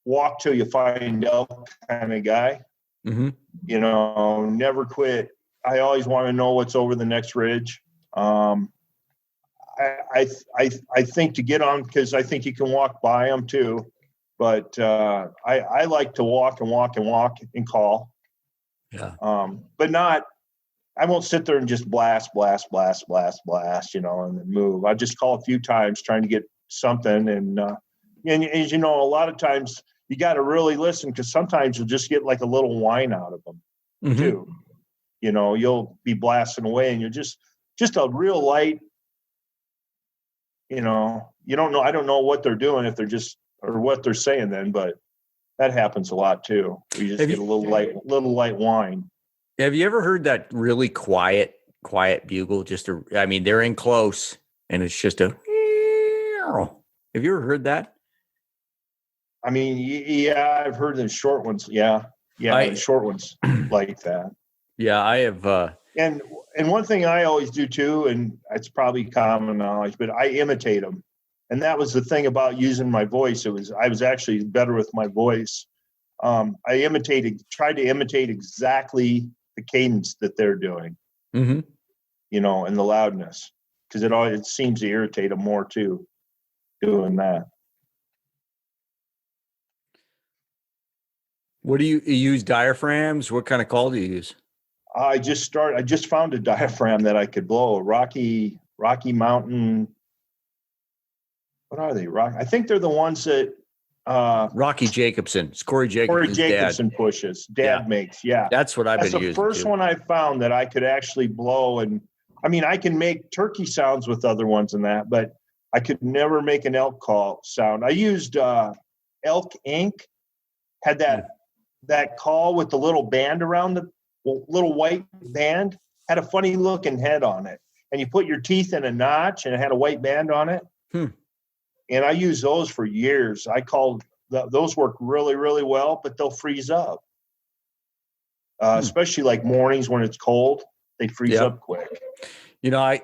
Speaker 2: walk till you find elk kind of guy.
Speaker 1: Mm-hmm.
Speaker 2: Never quit. I always want to know what's over the next ridge. I think to get on, because I think you can walk by them too, but I like to walk and call.
Speaker 1: Yeah.
Speaker 2: But not. I won't sit there and just blast, and then move. I just call a few times, trying to get something, and as a lot of times you got to really listen, because sometimes you'll just get like a little whine out of them too. You'll be blasting away, and you're just a real light. You don't know. I don't know what they're doing, if they're just, or what they're saying then, but that happens a lot too. You just get a little light whine.
Speaker 1: Have you ever heard that really quiet bugle? They're in close and it's just a. Have you ever heard that?
Speaker 2: Yeah, I've heard the short ones. Yeah, the short ones like that.
Speaker 1: Yeah, I have.
Speaker 2: And one thing I always do too, and it's probably common knowledge, but I imitate them. And that was the thing about using my voice. I was actually better with my voice. I tried to imitate exactly the cadence that they're doing,
Speaker 1: mm-hmm.
Speaker 2: And the loudness, because it seems to irritate them more too, doing that.
Speaker 1: What do you use? Diaphragms? What kind of call do you use?
Speaker 2: I just found a diaphragm that I could blow. Rocky Mountain. What are they? I think they're the ones that
Speaker 1: Rocky Jacobson. It's Corey
Speaker 2: Jacobson
Speaker 1: dad.
Speaker 2: pushes. Dad makes. Yeah.
Speaker 1: That's what I've been using.
Speaker 2: That's the first one I found that I could actually blow. And I can make turkey sounds with other ones and that, but I could never make an elk call sound. I used Elk Inc. Had that call with the little band around the little white band, had a funny looking head on it, and you put your teeth in a notch and it had a white band on it. And I used those for years. I called those work really, really well, but they'll freeze up, especially like mornings when it's cold. They freeze up quick.
Speaker 1: I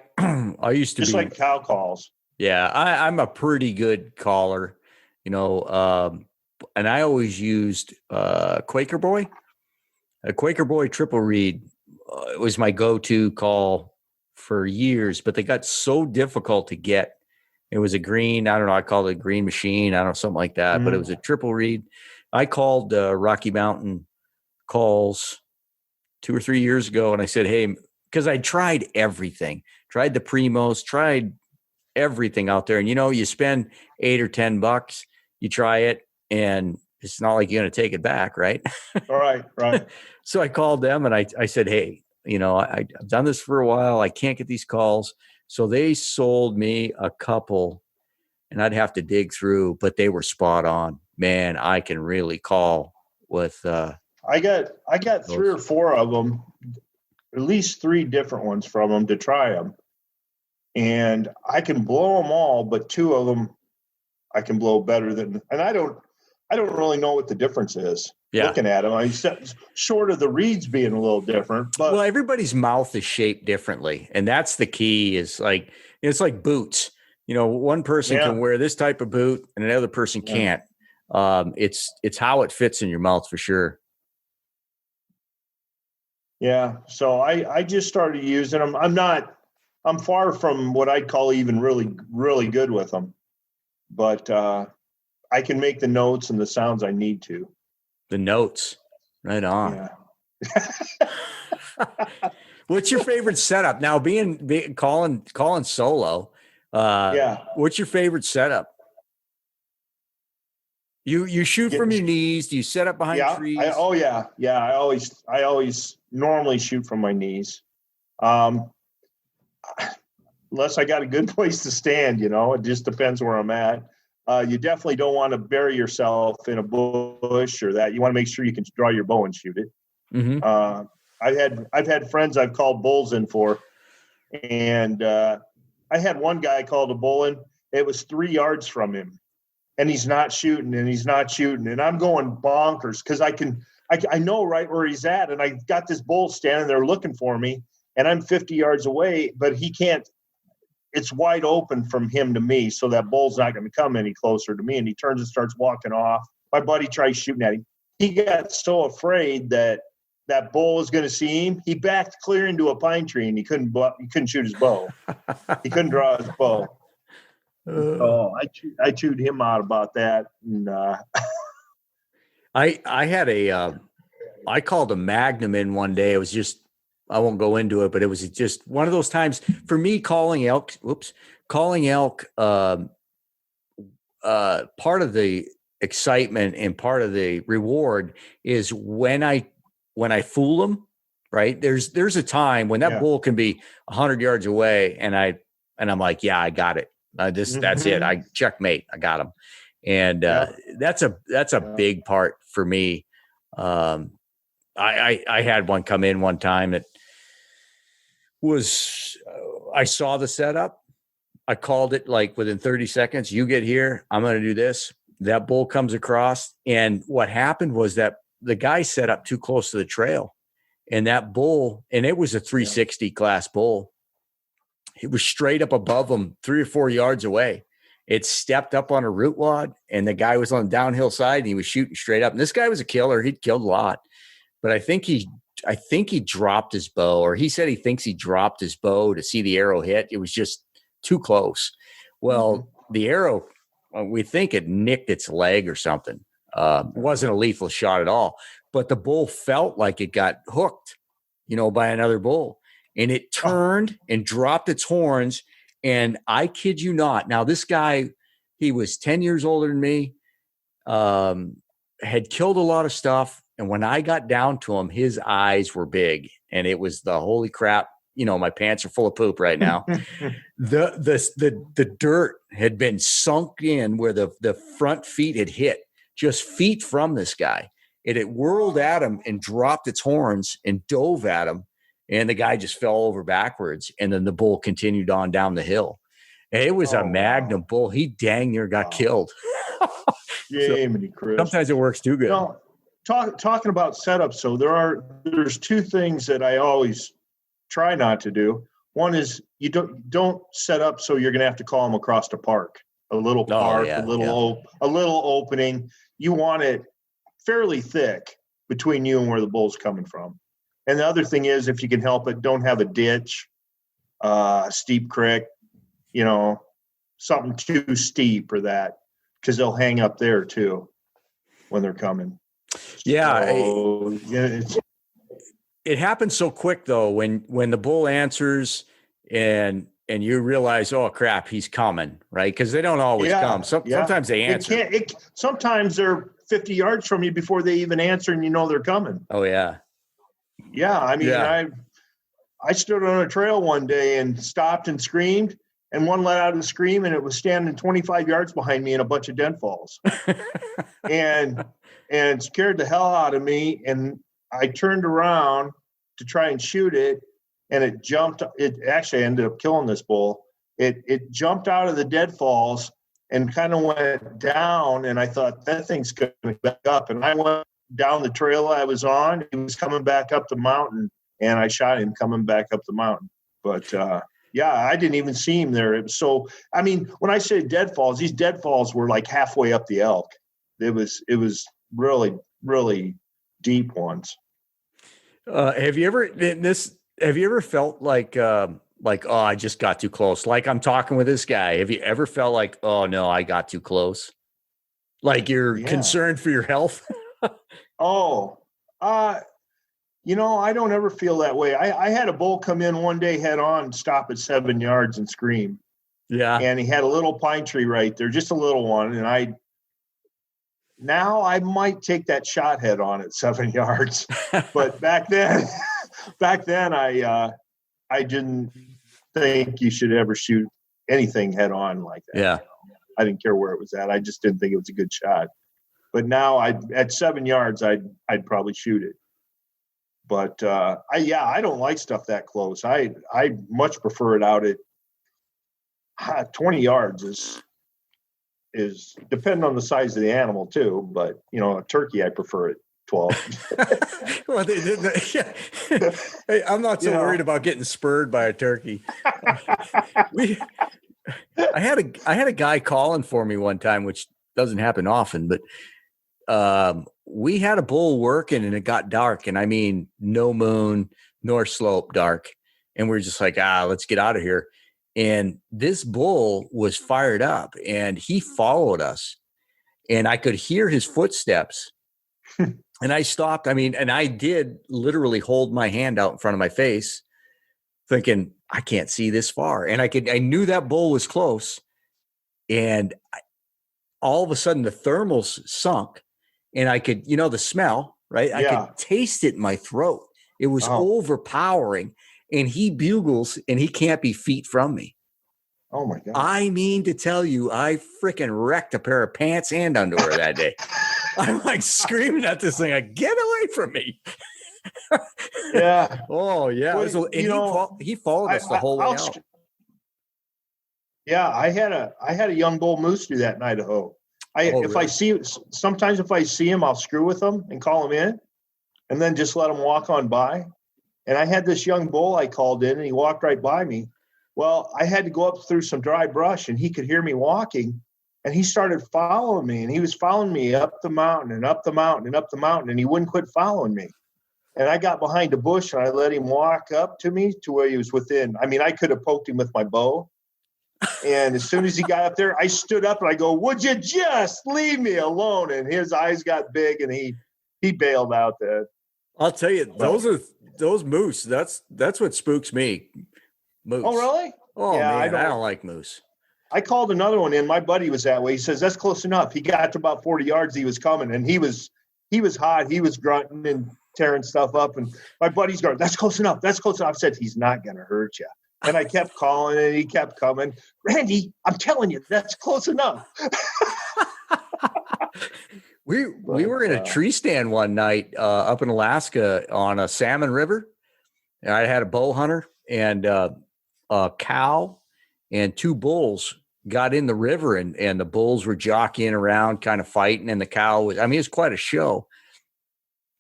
Speaker 1: used to
Speaker 2: just
Speaker 1: be
Speaker 2: like cow calls.
Speaker 1: Yeah, I'm a pretty good caller, and I always used Quaker Boy. A Quaker Boy triple reed was my go-to call for years, but they got so difficult to get. It was a green, I don't know, I called it a green machine, I don't know, something like that, but it was a triple reed. I called Rocky Mountain calls 2 or 3 years ago, and I said, hey, because I tried everything, tried the Primos, tried everything out there. And, you spend $8 or $10, you try it, and it's not like you're going to take it back, right?
Speaker 2: All right.
Speaker 1: So I called them and I said, hey, I've done this for a while. I can't get these calls. So they sold me a couple, and I'd have to dig through, but they were spot on. Man, I can really call with.
Speaker 2: I got 3 or 4 of them, at least 3 different ones from them to try them, and I can blow them all, but 2 of them I can blow better than. And I don't really know what the difference is.
Speaker 1: Yeah.
Speaker 2: Looking at them, short of the reeds being a little different, but
Speaker 1: everybody's mouth is shaped differently, and that's the key. Is like it's like boots. One person can wear this type of boot, and another person can't. It's how it fits in your mouth for sure.
Speaker 2: Yeah. So I just started using them. I'm far from what I'd call even really, really good with them, but I can make the notes and the sounds I need to.
Speaker 1: The notes, right on.
Speaker 2: Yeah.
Speaker 1: What's your favorite setup now? Being calling solo. What's your favorite setup? You shoot from your knees. Do you set up behind trees?
Speaker 2: I always normally shoot from my knees. Unless I got a good place to stand, it just depends where I'm at. You definitely don't want to bury yourself in a bush or that. You want to make sure you can draw your bow and shoot it.
Speaker 1: Mm-hmm.
Speaker 2: I've had friends I've called bulls in for, and I had one guy called a bull in. It was 3 yards from him, and he's not shooting, and I'm going bonkers because I know right where he's at, and I got this bull standing there looking for me, and I'm 50 yards away, but he can't. It's wide open from him to me, so that bull's not going to come any closer to me. And he turns and starts walking off. My buddy tries shooting at him. He got so afraid that bull was going to see him. He backed clear into a pine tree, and he couldn't shoot his bow. He couldn't draw his bow. I chewed him out about that. And
Speaker 1: I had I called a Magnum in one day. It was just, I won't go into it, but it was just one of those times for me calling elk. Part of the excitement and part of the reward is when I fool them, right? There's a time when that bull can be 100 yards away, and I'm like, yeah, I got it. That's it. I checkmate. I got him. And that's a big part for me. I had one come in one time that was, I saw the setup. I called it like within 30 seconds. You get here, I'm going to do this. That bull comes across. And what happened was that the guy set up too close to the trail, and that bull, and it was a 360 class bull. It was straight up above him, 3 or 4 yards away. It stepped up on a root wad, and the guy was on the downhill side, and he was shooting straight up. And this guy was a killer. He'd killed a lot, but I think he dropped his bow, or he said he thinks he dropped his bow to see the arrow hit. It was just too close. Well, the arrow, we think it nicked its leg or something. It wasn't a lethal shot at all, but the bull felt like it got hooked, by another bull, and it turned and dropped its horns. And I kid you not. Now, this guy, he was 10 years older than me, had killed a lot of stuff. And when I got down to him, his eyes were big, and it was the holy crap. My pants are full of poop right now. The dirt had been sunk in where the front feet had hit, just feet from this guy. It had whirled at him and dropped its horns and dove at him. And the guy just fell over backwards. And then the bull continued on down the hill. And it was a Magnum bull. He dang near got killed. Sometimes it works too good.
Speaker 2: Talking about setups, so there's two things that I always try not to do. One is you don't set up so you're going to have to call them across the park, a little opening. You want it fairly thick between you and where the bull's coming from. And the other thing is, if you can help it, don't have a ditch, steep creek, something too steep or that, because they'll hang up there too when they're coming.
Speaker 1: Yeah. It happens so quick though, when the bull answers and you realize, oh crap, he's coming, right? Because they don't always come. Sometimes they answer.
Speaker 2: Sometimes they're 50 yards from you before they even answer, and they're coming.
Speaker 1: Oh yeah.
Speaker 2: Yeah. I mean, I stood on a trail one day and stopped and screamed, and one let out a scream, and it was standing 25 yards behind me in a bunch of deadfalls. and scared the hell out of me. And I turned around to try and shoot it, and it jumped. It actually ended up killing this bull. It jumped out of the deadfalls and kind of went down, and I thought, that thing's going to back up. And I went down the trail I was on. He was coming back up the mountain, and I shot him coming back up the mountain. But I didn't even see him there. It was so, I mean, when I say deadfalls, these deadfalls were like halfway up the elk. It was really, really deep ones.
Speaker 1: Have you ever felt like, oh, I just got too close? Like I'm talking with this guy. Have you ever felt like, oh no, I got too close? Like you're concerned for your health?
Speaker 2: I don't ever feel that way. I had a bull come in one day head on, stop at 7 yards and scream.
Speaker 1: Yeah.
Speaker 2: And he had a little pine tree right there, just a little one. And now I might take that shot head on at 7 yards, but back then I didn't think you should ever shoot anything head on like that.
Speaker 1: Yeah.
Speaker 2: I didn't care where it was at. I just didn't think it was a good shot. But now at 7 yards, I'd probably shoot it. But I don't like stuff that close. I much prefer it out at 20 yards is depending on the size of the animal too. But a turkey, I prefer it 12.
Speaker 1: Well, Hey, I'm not so worried about getting spurred by a turkey. I had a guy calling for me one time, which doesn't happen often, but we had a bull working and it got dark, and I mean no moon nor slope, dark, and we're just like, let's get out of here. And this bull was fired up and he followed us, and I could hear his footsteps. And I stopped. And I did literally hold my hand out in front of my face thinking, I can't see this far. And I knew that bull was close. And all of a sudden the thermals sunk, and I could, the smell, right? I could taste it in my throat. It was overpowering, and he bugles and he can't be feet from me.
Speaker 2: Oh my God.
Speaker 1: I mean to tell you, I freaking wrecked a pair of pants and underwear that day. I'm like screaming at this thing, like, get away from me.
Speaker 2: Yeah.
Speaker 1: Oh yeah.
Speaker 2: Well,
Speaker 1: he followed us the whole way out.
Speaker 2: Yeah, I had a young bull moose do that in Idaho. Sometimes if I see him, I'll screw with him and call him in, and then just let him walk on by. And I had this young bull I called in, and he walked right by me. Well, I had to go up through some dry brush, and he could hear me walking, and he started following me, and he was following me up the mountain and up the mountain and up the mountain, and he wouldn't quit following me. And I got behind a bush, and I let him walk up to me to where he was within. I could have poked him with my bow. And as soon as he got up there, I stood up and I go, would you just leave me alone? And his eyes got big, and he bailed out there.
Speaker 1: I'll tell you, those moose. That's what spooks me. Moose.
Speaker 2: Oh, really?
Speaker 1: Oh, yeah, man, I don't like moose.
Speaker 2: I called another one in. My buddy was that way. He says, that's close enough. He got to about 40 yards. He was coming, and he was hot. He was grunting and tearing stuff up. And my buddy's going, that's close enough. That's close enough. I said, he's not going to hurt you. And I kept calling, and he kept coming. Randy, I'm telling you, that's close enough.
Speaker 1: We were in a tree stand one night up in Alaska on a salmon river. And I had a bow hunter and a cow and two bulls got in the river, and the bulls were jockeying around, kind of fighting, and the cow was. It was quite a show.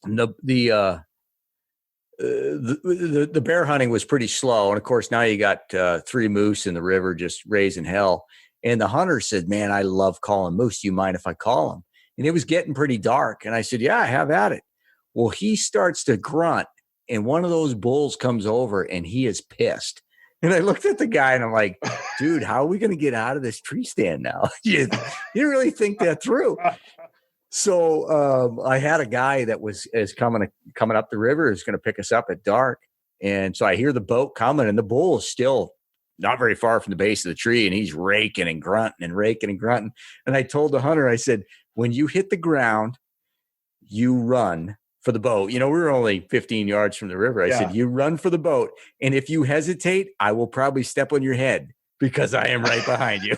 Speaker 1: And the bear hunting was pretty slow. And of course, now you got 3 moose in the river just raising hell. And the hunter said, man, I love calling moose. Do you mind if I call them? And it was getting pretty dark. And I said, yeah, have at it. Well, he starts to grunt, and one of those bulls comes over, and he is pissed. And I looked at the guy, and I'm like, dude, how are we going to get out of this tree stand now? You didn't really think that through. So I had a guy that is coming up the river, is going to pick us up at dark. And so I hear the boat coming, and the bull is still not very far from the base of the tree, and he's raking and grunting and raking and grunting. And I told the hunter, I said, when you hit the ground, you run for the boat. We were only 15 yards from the river. I said, you run for the boat. And if you hesitate, I will probably step on your head because I am right behind you.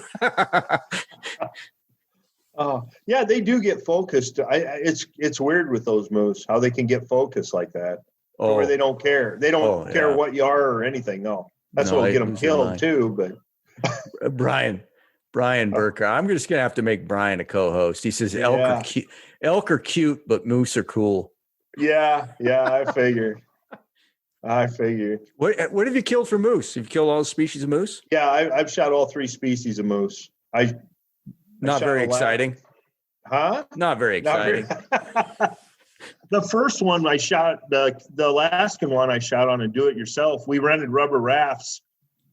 Speaker 2: Yeah, they do get focused. It's weird with those moose, how they can get focused like that, where they don't care. They don't care what you are or anything. No, that's what will get them killed too. But
Speaker 1: Brian Burker, I'm just gonna have to make Brian a co-host. He says elk are cute, but moose are cool.
Speaker 2: Yeah, I figured.
Speaker 1: What have you killed for moose? Have you killed all species of moose?
Speaker 2: Yeah, I've shot all 3 species of moose.
Speaker 1: Not very exciting.
Speaker 2: Huh?
Speaker 1: Not very exciting.
Speaker 2: The first one I shot, the Alaskan one I shot on a do-it-yourself. We rented rubber rafts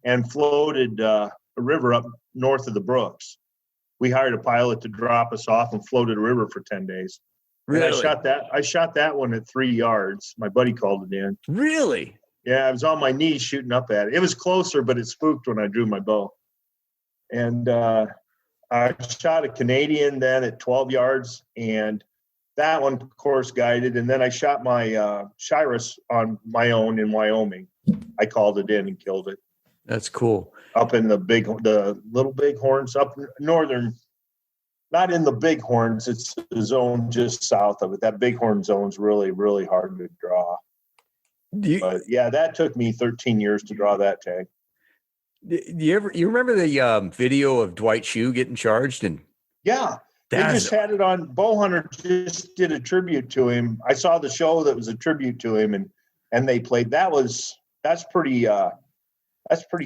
Speaker 2: and floated a river up north of the Brooks. We hired a pilot to drop us off and floated a river for 10 days.
Speaker 1: Really?
Speaker 2: And I shot that one at 3 yards. My buddy called it in.
Speaker 1: Really?
Speaker 2: Yeah, I was on my knees shooting up at it. It was closer, but it spooked when I drew my bow. And I shot a Canadian then at 12 yards, and that one, of course, guided. And then I shot my Shiras on my own in Wyoming. I called it in and killed it.
Speaker 1: That's cool.
Speaker 2: Up in the little bighorns up northern, not in the bighorns. It's the zone just south of it. That bighorn zone's really, really hard to draw. But yeah, that took me 13 years to draw that tag.
Speaker 1: You remember the video of Dwight Shue getting charged? And
Speaker 2: yeah, they just had it on. Bowhunter just did a tribute to him. I saw the show that was a tribute to him, and they played. That's pretty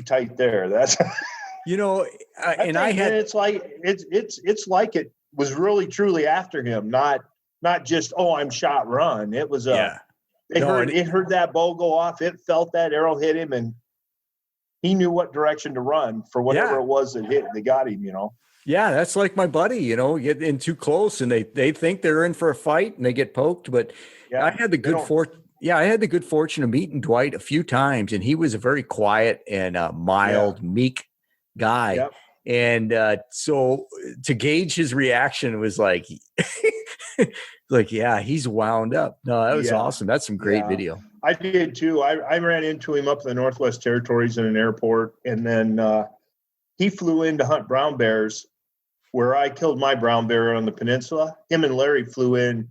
Speaker 2: tight there. That's it's like it was really truly after him, not just I'm shot run. It was it heard that bow go off. It felt that arrow hit him, and he knew what direction to run for whatever it was that hit. They got him,
Speaker 1: Yeah, that's like my buddy, get in too close and they think they're in for a fight and they get poked. But I had the good fortune of meeting Dwight a few times, and he was a very quiet and mild, meek guy. Yep. And so to gauge his reaction, it was like, he's wound up. No, that was awesome. That's some great video.
Speaker 2: I did too. I ran into him up in the Northwest Territories in an airport, and then he flew in to hunt brown bears where I killed my brown bear on the peninsula. Him and Larry flew in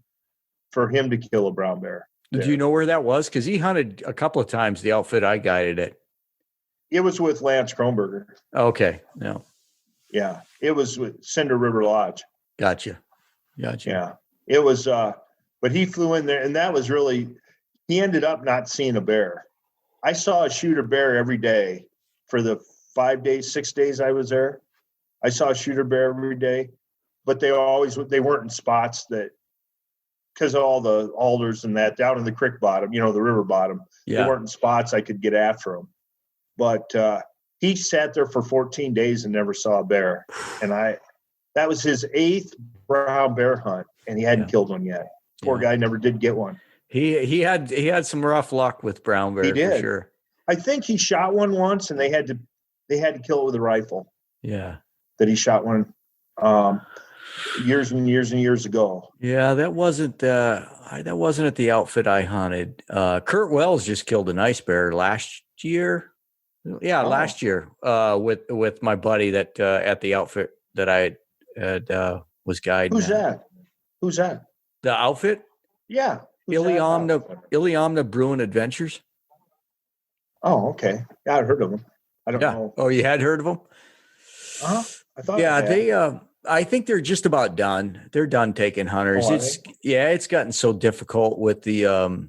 Speaker 2: for him to kill a brown bear.
Speaker 1: Do you know where that was? Because he hunted a couple of times the outfit I guided it.
Speaker 2: It was with Lance Kronberger.
Speaker 1: Okay. No.
Speaker 2: Yeah. It was with Cinder River Lodge.
Speaker 1: Gotcha.
Speaker 2: Yeah. It was, but he flew in there, and that was really, he ended up not seeing a bear. I saw a shooter bear every day for the 6 days I was there. I saw a shooter bear every day, but they weren't in spots that, because of all the alders and that down in the creek bottom, the river bottom, they weren't in spots I could get after them. But he sat there for 14 days and never saw a bear. And that was his 8th brown bear hunt, and he hadn't killed one yet. Poor guy never did get one.
Speaker 1: He had some rough luck with brown bear. He did. For sure.
Speaker 2: I think he shot one once, and they had to kill it with a rifle.
Speaker 1: Yeah.
Speaker 2: That he shot one years and years and years ago.
Speaker 1: Yeah, that wasn't at the outfit I hunted. Kurt Wells just killed a nice bear last year. Yeah, last year with my buddy that at the outfit that I had was guiding.
Speaker 2: Who's that?
Speaker 1: The outfit?
Speaker 2: Yeah.
Speaker 1: Iliamna Bruin Adventures.
Speaker 2: Oh, okay. Yeah, I'd heard of them. I don't know.
Speaker 1: Oh, you had heard of them?
Speaker 2: Uh-huh. I thought.
Speaker 1: Yeah, they. I think they're just about done. They're done taking hunters. It's gotten so difficult with the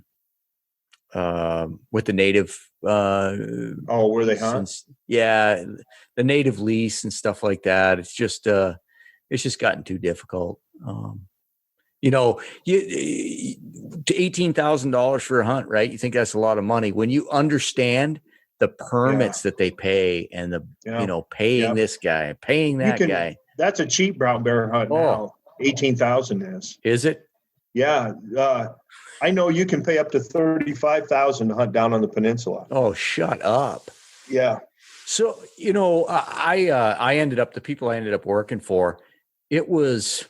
Speaker 1: native.
Speaker 2: Where they hunt?
Speaker 1: The native lease and stuff like that. It's just gotten too difficult. $18,000 for a hunt, right? You think that's a lot of money when you understand the permits that they pay and paying this guy, paying that guy.
Speaker 2: That's a cheap brown bear hunt now. 18,000 is.
Speaker 1: Is it?
Speaker 2: Yeah. I know you can pay up to 35,000 to hunt down on the peninsula.
Speaker 1: Oh, shut up.
Speaker 2: Yeah.
Speaker 1: So, I ended up, the people I ended up working for, it was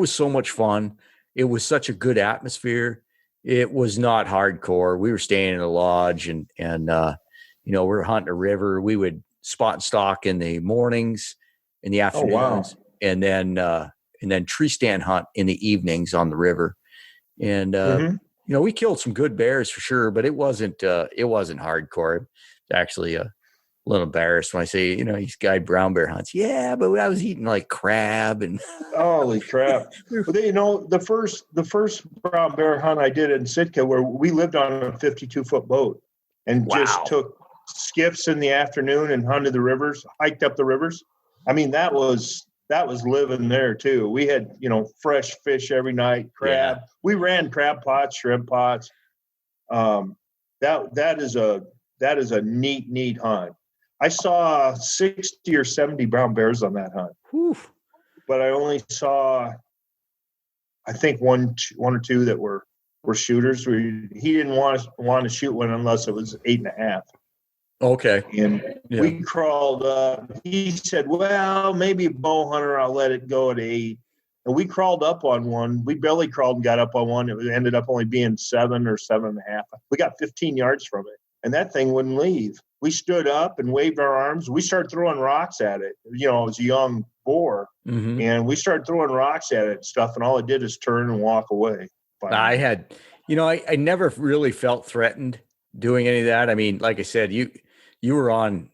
Speaker 1: so much fun. It was such a good atmosphere. It was not hardcore. We were staying in a lodge and we were hunting a river. We would spot and stalk in the mornings, in the afternoons, and then tree stand hunt in the evenings on the river. And we killed some good bears for sure, but it wasn't hardcore. Actually, a little embarrassed when I say, he's guide brown bear hunts. Yeah, but I was eating like crab and
Speaker 2: holy crap. But the first brown bear hunt I did in Sitka, where we lived on a 52-foot boat and just took skiffs in the afternoon and hunted the rivers, hiked up the rivers. I mean, that was living there too. We had, fresh fish every night, crab. Yeah. We ran crab pots, shrimp pots. That is a neat hunt. I saw 60 or 70 brown bears on that hunt.
Speaker 1: Whew.
Speaker 2: But I only saw, I think one or two that were shooters. He didn't want to shoot one unless it was 8.5.
Speaker 1: Okay.
Speaker 2: And
Speaker 1: Yeah.
Speaker 2: we crawled up. He said, well, maybe a bow hunter, I'll let it go at 8. And we crawled up on one. We barely crawled and got up on one. It ended up only being 7 or 7.5. We got 15 yards from it, and that thing wouldn't leave. We stood up and waved our arms. We started throwing rocks at it. You know, it was a young boar, and we started throwing rocks at it and stuff, and all it did is turn and walk away.
Speaker 1: I had, I never really felt threatened doing any of that. I mean, like I said, you were on,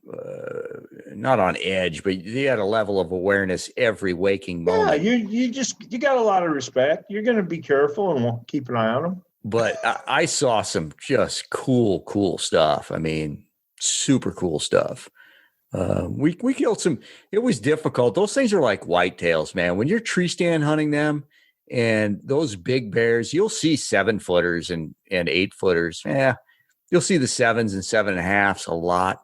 Speaker 1: not on edge, but you had a level of awareness every waking moment.
Speaker 2: Yeah, you got a lot of respect. You're going to be careful and we'll keep an eye on them.
Speaker 1: But I saw some just cool stuff. I mean, super cool stuff. We killed some. It was difficult. Those things are like whitetails, man. When you're tree stand hunting them, and those big bears, you'll see 7-footers and 8-footers. Yeah, you'll see the 7s and 7.5s a lot.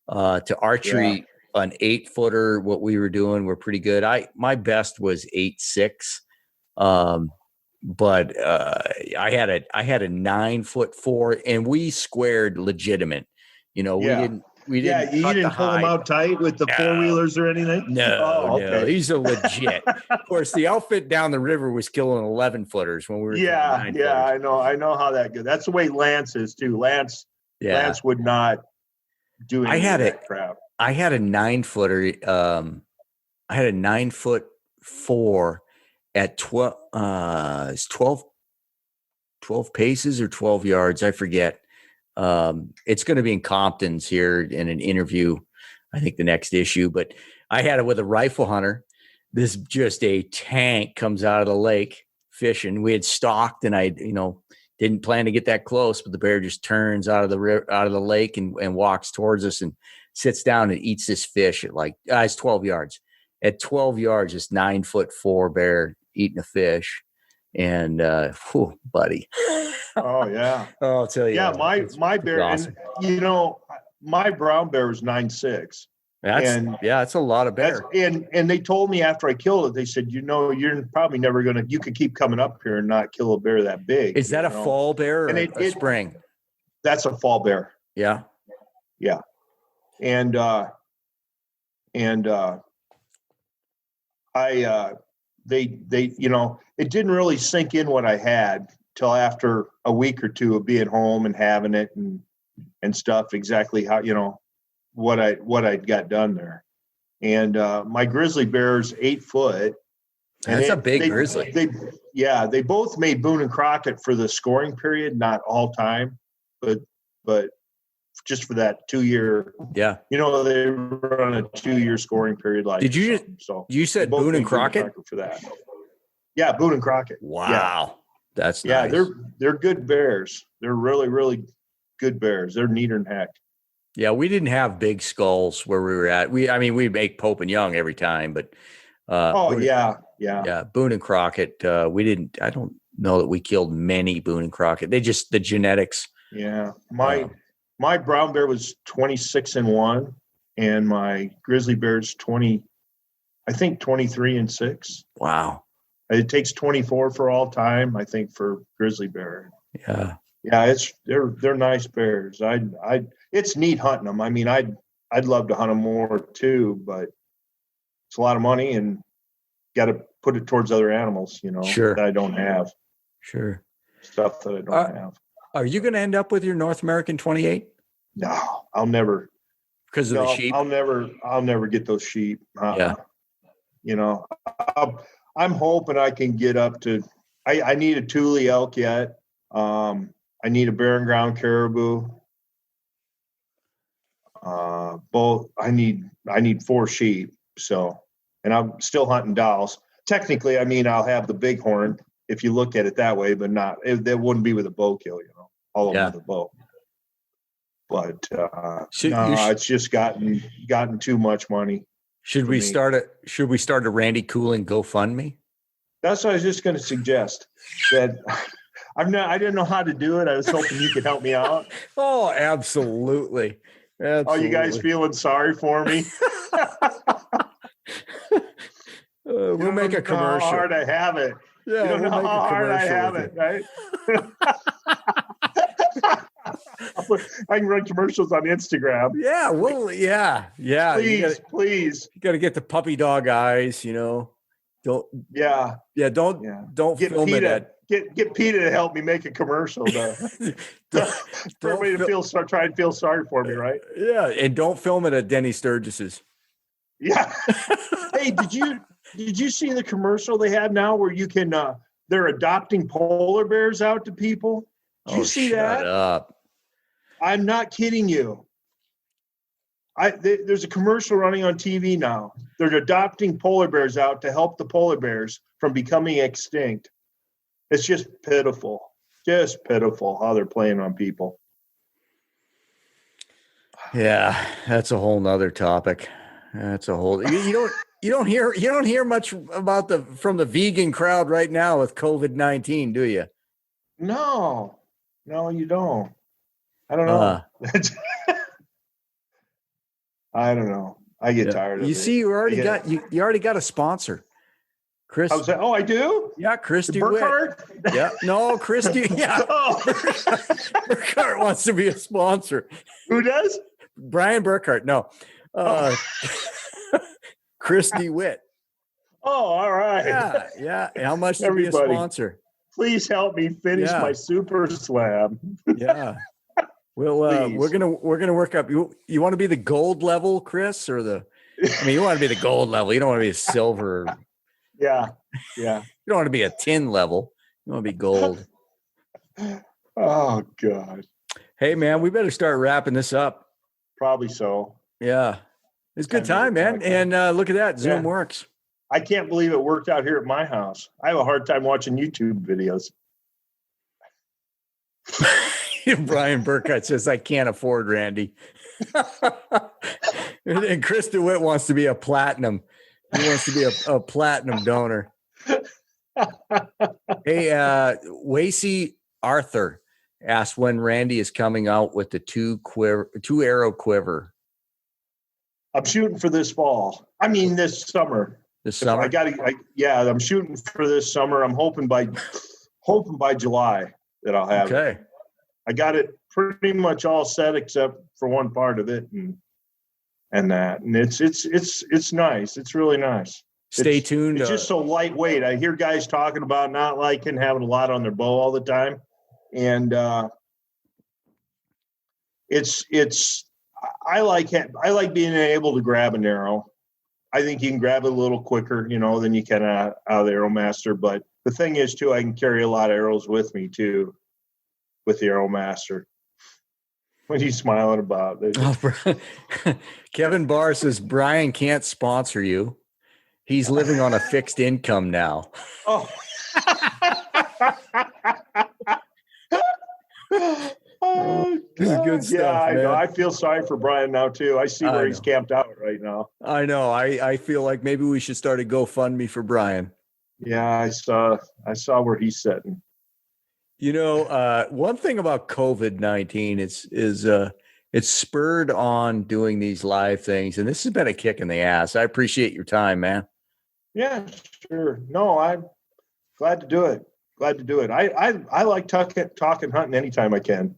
Speaker 1: To archery, an 8-footer, what we were doing, were pretty good. My best was 8.6. But I had a 9'4", and we squared legitimate. We didn't.
Speaker 2: You didn't pull them out tight with the 4-wheelers or anything?
Speaker 1: No, no. These are legit. Of course, the outfit down the river was killing 11-footers when we were.
Speaker 2: I know how that goes. That's the way Lance is too. Lance would not do any of that crap.
Speaker 1: I had a 9-footer. I had a 9'4" at 12 paces or 12 yards. I forget. It's going to be in Compton's here in an interview, I think the next issue, but I had it with a rifle hunter. This just a tank comes out of the lake fishing. We had stalked, and I, didn't plan to get that close, but the bear just turns out of the lake and walks towards us and sits down and eats this fish at it's 12 yards. At 12 yards, this 9'4" bear eating a fish. And buddy.
Speaker 2: Oh yeah.
Speaker 1: Oh, I'll tell you.
Speaker 2: Yeah, my bear, awesome. And my brown bear was 9'6".
Speaker 1: That's a lot of bear.
Speaker 2: And they told me after I killed it, they said, you're probably never you could keep coming up here and not kill a bear that big.
Speaker 1: Is that a fall bear or a spring?
Speaker 2: That's a fall bear.
Speaker 1: Yeah.
Speaker 2: Yeah. And they it didn't really sink in what I had till after a week or two of being home and having it and stuff, exactly how, what I'd got done there. And my grizzly bear's 8 foot.
Speaker 1: That's a big grizzly.
Speaker 2: They both made Boone and Crockett for the scoring period, not all time, but just for that 2-year.
Speaker 1: Yeah.
Speaker 2: They run a 2-year scoring period.
Speaker 1: Did you you said Boone and Crockett
Speaker 2: for that? Yeah, Boone and Crockett.
Speaker 1: Wow.
Speaker 2: Yeah.
Speaker 1: That's nice.
Speaker 2: They're good bears. They're really, really good bears. They're neater than heck.
Speaker 1: Yeah, we didn't have big skulls where we were at. We make Pope and Young every time, but Boone and Crockett, we didn't. I don't know that we killed many Boone and Crockett. They just the genetics.
Speaker 2: Yeah, my brown bear was 26-1, and my grizzly bear's 23-6.
Speaker 1: Wow.
Speaker 2: It takes 24 for all time, I think, for grizzly bear.
Speaker 1: Yeah.
Speaker 2: Yeah, they're nice bears. It's neat hunting them. I mean, I'd love to hunt them more too, but it's a lot of money and got to put it towards other animals,
Speaker 1: Sure.
Speaker 2: that I don't have.
Speaker 1: Sure.
Speaker 2: Stuff that I don't have.
Speaker 1: Are you going to end up with your North American 28?
Speaker 2: No, I'll never.
Speaker 1: Because of the sheep?
Speaker 2: I'll never get those sheep.
Speaker 1: Yeah.
Speaker 2: I'm hoping I can get up to, I need a Thule elk yet. I need a barren ground caribou. Both, I need 4 sheep. So, and I'm still hunting dows. Technically, I'll have the bighorn if you look at it that way, but that wouldn't be with a bow kill, all of them with a bow. But it's just gotten too much money.
Speaker 1: Should we start a Randy Cooling GoFundMe?
Speaker 2: That's what I was just going to suggest. That I didn't know how to do it. I was hoping you could help me out.
Speaker 1: Oh, absolutely.
Speaker 2: Oh, you guys feeling sorry for me?
Speaker 1: We'll make a commercial.
Speaker 2: How hard I have it.
Speaker 1: Yeah,
Speaker 2: you don't know how hard I have it, right? I can run commercials on Instagram.
Speaker 1: Yeah, well, yeah.
Speaker 2: Please.
Speaker 1: You got to get the puppy dog eyes, Don't
Speaker 2: Yeah.
Speaker 1: don't
Speaker 2: Get
Speaker 1: film
Speaker 2: PETA,
Speaker 1: it at
Speaker 2: get PETA to help me make a commercial for everybody to try and feel sorry for me, right?
Speaker 1: Yeah, and don't film it at Denny Sturgis's.
Speaker 2: Yeah. Hey, did you see the commercial they have now where you can they're adopting polar bears out to people? Did you see that?
Speaker 1: Shut up.
Speaker 2: I'm not kidding you. There's a commercial running on TV now. They're adopting polar bears out to help the polar bears from becoming extinct. It's just pitiful how they're playing on people.
Speaker 1: Yeah, that's a whole nother topic. That's a whole you don't hear much about from the vegan crowd right now with COVID-19, do you?
Speaker 2: No, you don't. I don't know. I don't know. I get tired of it.
Speaker 1: You see, you already got a sponsor. Chris.
Speaker 2: Oh, I do?
Speaker 1: Yeah, Christy
Speaker 2: Burkhardt?
Speaker 1: Yeah. No, Christy. Yeah.
Speaker 2: Oh.
Speaker 1: Burkhardt wants to be a sponsor.
Speaker 2: Who does?
Speaker 1: Brian Burkhardt. No. Christy Witt.
Speaker 2: Oh, all right.
Speaker 1: Yeah. How much to be a sponsor?
Speaker 2: Please help me finish my super slam.
Speaker 1: Yeah. Well, we're gonna work up. You want to be the gold level, Chris, or you want to be the gold level. You don't want to be a silver.
Speaker 2: Yeah.
Speaker 1: You don't want to be a tin level. You want to be gold.
Speaker 2: Oh God.
Speaker 1: Hey man, we better start wrapping this up.
Speaker 2: Probably so.
Speaker 1: Yeah. It's a good time, man. And look at that. Zoom works.
Speaker 2: I can't believe it worked out here at my house. I have a hard time watching YouTube videos.
Speaker 1: Brian Burkhardt says, I can't afford Randy. And Chris DeWitt wants to be a platinum. He wants to be a platinum donor. Hey, Wasey Arthur asked when Randy is coming out with the two arrow quiver.
Speaker 2: I'm shooting for this fall. I mean, this summer.
Speaker 1: This summer?
Speaker 2: I'm shooting for this summer. I'm hoping by July that I'll have it. I got it pretty much all set except for one part of it and that. And it's nice. It's really nice.
Speaker 1: Stay tuned.
Speaker 2: It's just so lightweight. I hear guys talking about not liking having a lot on their bow all the time. And I like being able to grab an arrow. I think you can grab it a little quicker, than you can out of the ArrowMaster. But the thing is, too, I can carry a lot of arrows with me, too, with the ArrowMaster. What are you smiling about?
Speaker 1: Kevin Barr says, Brian can't sponsor you. He's living on a fixed income now.
Speaker 2: Oh.
Speaker 1: This is good stuff.
Speaker 2: Yeah, I
Speaker 1: know.
Speaker 2: I feel sorry for Brian now too. I see where he's camped out right now.
Speaker 1: I know. I feel like maybe we should start a GoFundMe for Brian.
Speaker 2: Yeah, I saw where he's sitting.
Speaker 1: One thing about COVID-19 is it's spurred on doing these live things, and this has been a kick in the ass. I appreciate your time, man.
Speaker 2: Yeah, sure. No, I'm glad to do it. I like talking hunting anytime I can.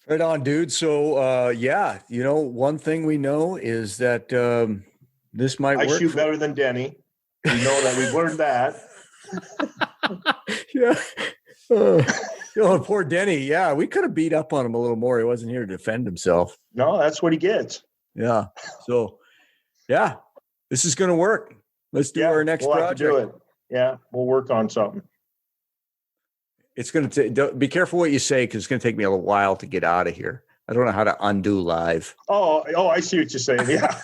Speaker 1: Right on, dude. So, one thing we know is that this might work.
Speaker 2: I shoot better than Denny. We know that. We've learned that.
Speaker 1: Yeah. Poor Denny. Yeah, we could have beat up on him a little more. He wasn't here to defend himself.
Speaker 2: No, that's what he gets.
Speaker 1: Yeah. So, yeah, this is going to work. Let's do our next project.
Speaker 2: Have to do it. Yeah, we'll work on something.
Speaker 1: It's going to be careful what you say because it's going to take me a while to get out of here. I don't know how to undo live.
Speaker 2: Oh, I see what you're saying. Yeah.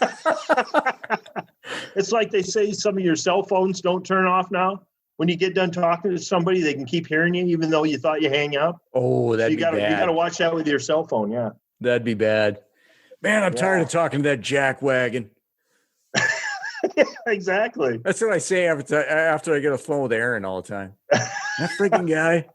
Speaker 2: It's like they say some of your cell phones don't turn off now. When you get done talking to somebody, they can keep hearing you even though you thought you hang up.
Speaker 1: Oh, that'd be bad.
Speaker 2: You got to watch that with your cell phone. Yeah.
Speaker 1: That'd be bad. Man, I'm tired of talking to that jackwagon.
Speaker 2: Yeah, exactly.
Speaker 1: That's what I say after I get a phone with Aaron all the time. That freaking guy.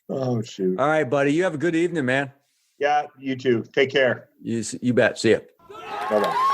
Speaker 2: Oh, shoot.
Speaker 1: All right, buddy. You have a good evening, man.
Speaker 2: Yeah, you too. Take care.
Speaker 1: You bet. See ya.
Speaker 2: Bye-bye.